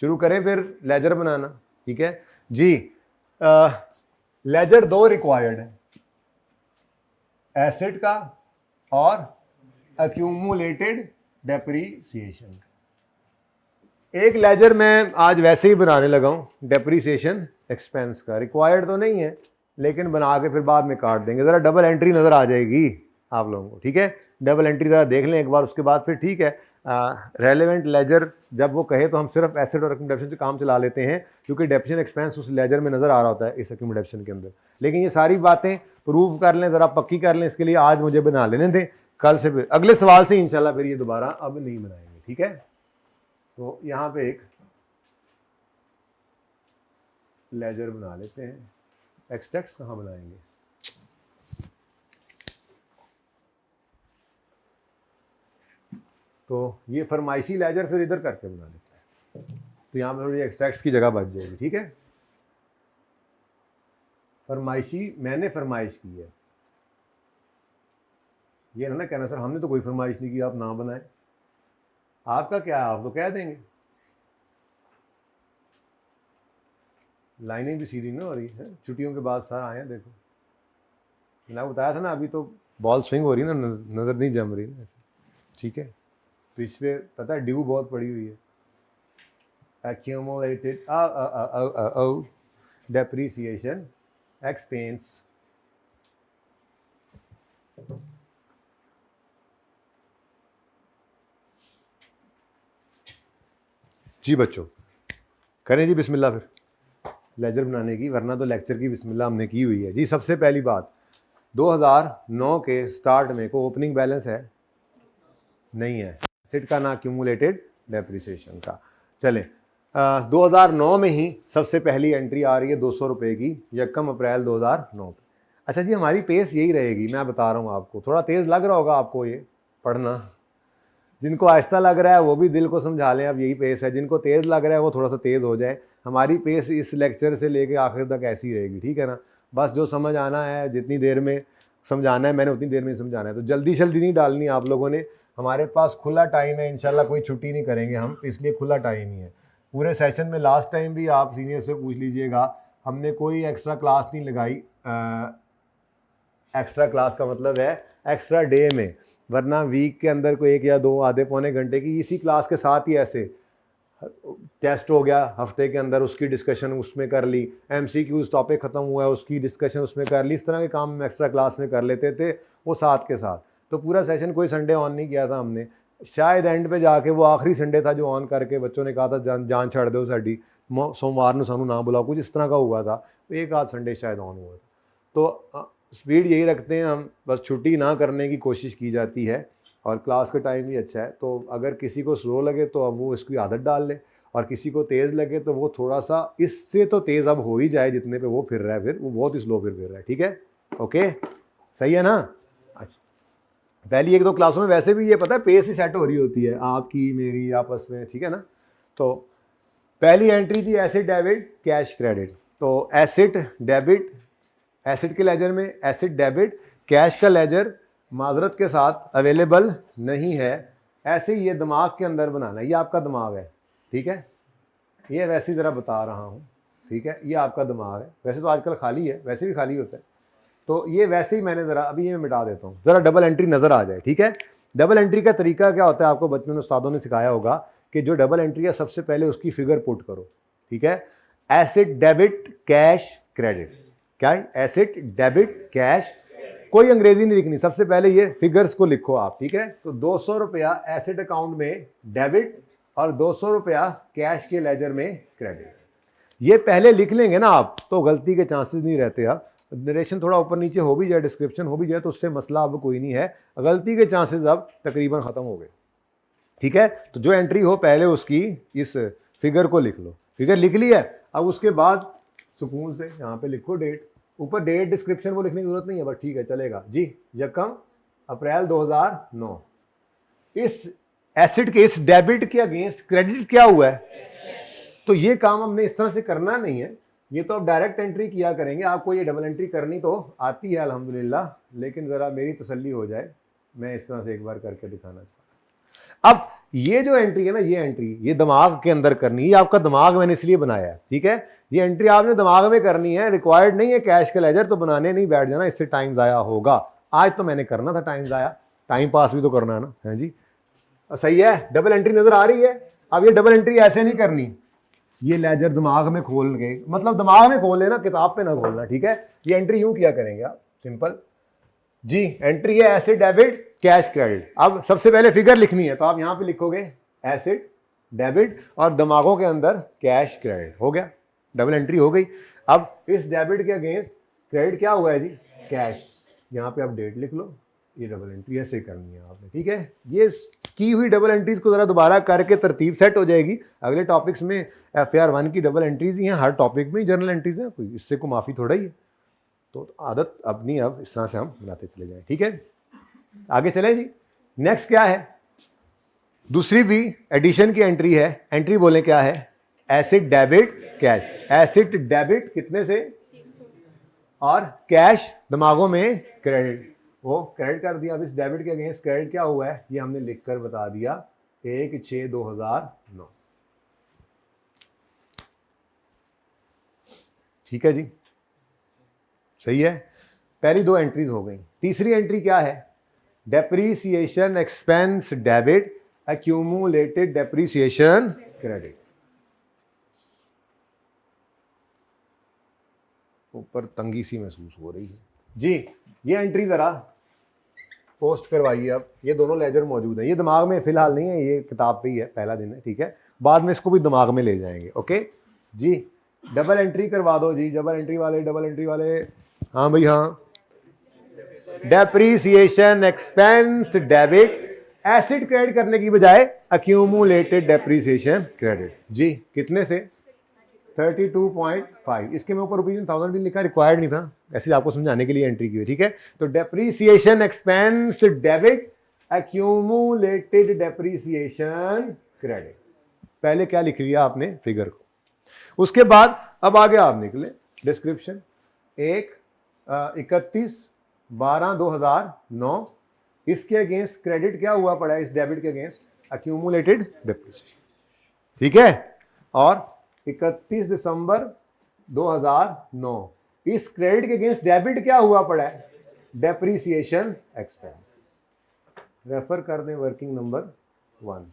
शुरू करें फिर लेजर बनाना। ठीक है जी, लेजर 2 रिक्वायर्ड है, एसिड का और अक्यूमुलेटेड डेप्रिसिएशन। एक लेजर मैं आज वैसे ही बनाने लगा हूँ, डेप्रीसिएशन एक्सपेंस का, रिक्वायर्ड तो नहीं है लेकिन बना के फिर बाद में काट देंगे। ज़रा डबल एंट्री नज़र आ जाएगी आप लोगों को, ठीक है। डबल एंट्री ज़रा देख लें एक बार, उसके बाद फिर ठीक है। रेलेवेंट लेजर जब वो कहे तो हम सिर्फ एसेट और अक्यूमुलेशन से काम चला लेते हैं, क्योंकि डेप्रिसिएशन एक्सपेंस उस लेजर में नज़र आ रहा होता है इस अक्यूमुलेशन के अंदर। लेकिन ये सारी बातें प्रूव कर लें, ज़रा पक्की कर लें, इसके लिए आज मुझे बना लेने दें, कल से फिर अगले सवाल से इंशाल्लाह फिर ये दोबारा अब नहीं बनाएंगे, ठीक है। तो यहाँ पे एक लेजर बना लेते हैं। एक्सट्रैक्ट्स कहाँ बनाएंगे? तो ये फरमाइशी लेजर फिर इधर करके बना लेते हैं, तो यहाँ पर थोड़ी एक्सट्रैक्ट्स की जगह बच जाएगी, ठीक है। फरमाइशी मैंने फरमाइश की है, ये ना कहना सर हमने तो कोई फरमाइश नहीं की, आप ना बनाएं। आपका क्या है, आप तो कह देंगे। लाइनें भी सीधी ना हो रही है, छुट्टियों के बाद सर आए हैं, देखो मैंने बताया था ना, अभी तो बॉल स्विंग हो रही है ना, नज़र नहीं जम रही ना, ठीक है। तो इस पर पता है ड्यू बहुत पड़ी हुई है, accumulated depreciation expense। जी बच्चों करें जी बिस्मिल्लाह फिर लेजर बनाने की, वरना तो लेक्चर की बिस्मिल्लाह हमने की हुई है जी। सबसे पहली बात, 2009 के स्टार्ट में कोई ओपनिंग बैलेंस है नहीं है, एसेट का ना एक्यूमुलेटेड डेप्रिसिएशन का। चले 2009 में ही सबसे पहली एंट्री आ रही है 200 रुपये की, 1 अप्रैल 2009 पे। अच्छा जी हमारी पेस यही रहेगी, मैं बता रहा हूँ आपको, थोड़ा तेज़ लग रहा होगा आपको ये पढ़ना, जिनको आहिस्ता लग रहा है वो भी दिल को समझा लें, अब यही पेस है। जिनको तेज़ लग रहा है वो थोड़ा सा तेज़ हो जाए। हमारी पेस इस लेक्चर से लेके आखिर तक ऐसी रहेगी, ठीक है ना। बस जो समझ आना है, जितनी देर में समझाना है मैंने उतनी देर में समझाना है, तो जल्दी जल्दी नहीं डालनी आप लोगों ने। हमारे पास खुला टाइम है, इंशाल्लाह कोई छुट्टी नहीं करेंगे हम, तो इसलिए खुला टाइम ही है पूरे सेशन में। लास्ट टाइम भी आप सीनियर से पूछ लीजिएगा, हमने कोई एक्स्ट्रा क्लास नहीं लगाई। एक्स्ट्रा क्लास का मतलब है एक्स्ट्रा डे में, वरना वीक के अंदर कोई 1 या 2 आधे पौने घंटे की इसी क्लास के साथ ही ऐसे टेस्ट हो गया हफ्ते के अंदर, उसकी डिस्कशन उसमें कर ली, MCQs टॉपिक ख़त्म हुआ है उसकी डिस्कशन उसमें कर ली। इस तरह के काम हम एक्स्ट्रा क्लास में कर लेते थे वो साथ के साथ। तो पूरा सेशन कोई संडे ऑन नहीं किया था हमने, शायद एंड पे जाके वो आखिरी संडे था जो ऑन करके बच्चों ने कहा था जान छड़ दो साड़ी, सोमवार ਨੂੰ सानू ना बुलाओ, कुछ इस तरह का हुआ था। तो 1 आध संडे शायद ऑन हुआ था। तो स्पीड यही रखते हैं हम, बस छुट्टी ना करने की कोशिश की जाती है, और क्लास का टाइम भी अच्छा है। तो अगर किसी को स्लो लगे तो अब वो इसकी आदत डाल ले, और किसी को तेज़ लगे तो वो थोड़ा सा इससे तो तेज़ अब हो ही जाए जितने पे वो फिर रहा है, फिर वो बहुत ही स्लो फिर रहा है, ठीक है। ओके सही है ना। अच्छा पहली 1-2 क्लासों में वैसे भी ये पता है पेस ही सेट हो रही होती है आपकी मेरी आपस में, ठीक है ना। तो पहली एंट्री थी एसेट डेबिट कैश क्रेडिट। तो एसेट डेबिट, एसेट के लेजर में एसेट डेबिट, कैश का लेजर माजरत के साथ अवेलेबल नहीं है। ऐसे ही ये दिमाग के अंदर बनाना है, ये आपका दिमाग है, ठीक है। ये वैसे ही ज़रा बता रहा हूँ, ठीक है, ये आपका दिमाग है। वैसे तो आजकल खाली है, वैसे भी खाली होता है, तो ये वैसे ही मैंने ज़रा अभी ये मिटा देता हूँ, ज़रा डबल एंट्री नज़र आ जाए, ठीक है। डबल एंट्री का तरीका क्या होता है, आपको बचपन में उस्तादों ने सिखाया होगा कि जो डबल एंट्री है सबसे पहले उसकी फिगर पुट करो, ठीक है। एसेट डेबिट कैश क्रेडिट, क्या है एसेट डेबिट कैश, कोई अंग्रेजी नहीं लिखनी, सबसे पहले ये फिगर्स को लिखो आप, ठीक है। तो 200 रुपया एसेट अकाउंट में डेबिट और 200 रुपया कैश के लेजर में क्रेडिट। ये पहले लिख लेंगे ना आप तो गलती के चांसेस नहीं रहते। अब नरेशन थोड़ा ऊपर नीचे हो भी जाए, डिस्क्रिप्शन हो भी जाए, तो उससे मसला अब कोई नहीं है, गलती के चांसेस अब तकरीबन ख़त्म हो गए, ठीक है। तो जो एंट्री हो पहले उसकी इस फिगर को लिख लो, फिगर लिख ली है। अब उसके बाद सुकून से यहाँ पे लिखो डेट, ऊपर डेट डिस्क्रिप्शन वो लिखने की जरूरत नहीं है, बस ठीक है चलेगा जी। 1 अप्रैल 2009। इस एसेट के इस डेबिट के अगेंस्ट क्रेडिट क्या हुआ है, तो ये काम हमने इस तरह से करना नहीं है, ये तो आप डायरेक्ट एंट्री किया करेंगे। आपको ये डबल एंट्री करनी तो आती है अल्हम्दुलिल्लाह, लेकिन ज़रा मेरी तसल्ली हो जाए, मैं इस तरह से एक बार करके दिखाना चाहता हूँ। अब ये जो एंट्री है ना, ये एंट्री ये दिमाग के अंदर करनी है, ये आपका दिमाग मैंने इसलिए बनाया है, ठीक है। ये एंट्री आपने दिमाग में करनी है, रिक्वायर्ड नहीं है कैश का लेजर, तो बनाने नहीं बैठ जाना, इससे टाइम ज़ाया होगा। आज तो मैंने करना था टाइम ज़ाया, टाइम पास भी तो करना है ना, है जी। सही है, डबल एंट्री नज़र आ रही है। अब ये डबल एंट्री ऐसे नहीं करनी, ये लेजर दिमाग में खोल के, मतलब दिमाग में खोल लेना, किताब पे ना खोलना, ठीक है। ये एंट्री यूं किया करेंगे आप, सिंपल जी। एंट्री है एसेट डेबिट कैश क्रेडिट। अब सबसे पहले फिगर लिखनी है, तो आप यहां पे लिखोगे एसेट डेबिट और दिमागों के अंदर कैश क्रेडिट। हो गया, डबल एंट्री हो गई। अब इस डेबिट के अगेंस्ट क्रेडिट क्या हुआ है जी, कैश। यहाँ पे आप डेट लिख लो, ये डबल एंट्री ऐसे करनी है आपने, ठीक है। ये की हुई डबल एंट्रीज को जरा दोबारा करके तरतीब सेट हो जाएगी। अगले टॉपिक्स में FAR 1 की डबल एंट्रीज ही हैं, हर टॉपिक में जर्नल एंट्रीज हैं, कोई इससे को माफी थोड़ा ही है। तो आदत अपनी अब इस तरह से हम बनाते चले जाएं, ठीक है। आगे चले जी। नेक्स्ट क्या है, दूसरी भी एडिशन की एंट्री है। एंट्री बोले क्या है, asset debit cash. Asset debit कितने से, और कैश दिमागों में क्रेडिट। वो क्रेडिट कर दिया। अब इस डेबिट के अगेंस्ट क्रेडिट क्या हुआ है, ये हमने लिखकर बता दिया, 1/6/2009। ठीक है जी, सही है। पहली दो एंट्रीज हो गई। तीसरी एंट्री क्या है, depreciation expense debit accumulated depreciation credit. ऊपर तंगी सी महसूस हो रही है जी। ये एंट्री जरा पोस्ट करवाइए। अब ये दोनों लेजर मौजूद है, ये दिमाग में फिलहाल नहीं है, ये किताब पे ही है, पहला दिन है, ठीक है। बाद में इसको भी दिमाग में ले जाएंगे, ओके जी। डबल एंट्री करवा दो जी, डबल एंट्री वाले। हाँ भाई हाँ, depreciation expense debit, acid credit करने की बजाय एक्यूमुलेटेड डेप्रीसिएशन क्रेडिट जी। कितने से, 32.5। इसके में ऊपर ₹1000 भी लिखा, रिक्वायर्ड नहीं था, ऐसे आपको समझाने के लिए एंट्री की हुई, ठीक है। तो depreciation expense debit accumulated depreciation credit. पहले क्या लिख लिया आपने, फिगर को। उसके बाद अब आगे आप निकले डिस्क्रिप्शन। 31/12/2009 इसके अगेंस्ट क्रेडिट क्या हुआ पड़ा है, इस डेबिट के अगेंस्ट एक्यूमुलेटेड डेप्रीसिएशन, ठीक है। और 31 दिसंबर 2009 इस क्रेडिट के अगेंस्ट डेबिट क्या हुआ पड़ा है, डेप्रीसिएशन एक्सपेंस। रेफर कर दें वर्किंग नंबर 1,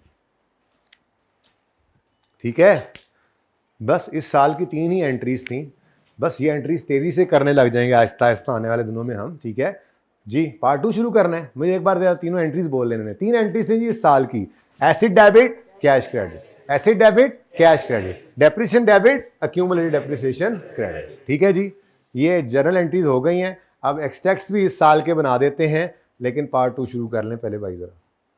ठीक है। बस इस साल की 3 ही एंट्रीज थी, बस ये एंट्रीज तेजी से करने लग जाएंगे आहिस्ता आहिस्ता आने वाले दिनों में हम, ठीक है जी। पार्ट 2 शुरू करना है, मुझे एक बार जरा तीनों एंट्रीज बोल लेने। 3 एंट्रीज थी जी इस साल की, acid debit cash credit, acid debit cash credit, depreciation debit accumulated depreciation credit, ठीक है जी। ये जर्नल एंट्रीज हो गई हैं। अब एक्सट्रैक्ट्स भी इस साल के बना देते हैं, लेकिन पार्ट 2 शुरू कर लें पहले भाई जरा।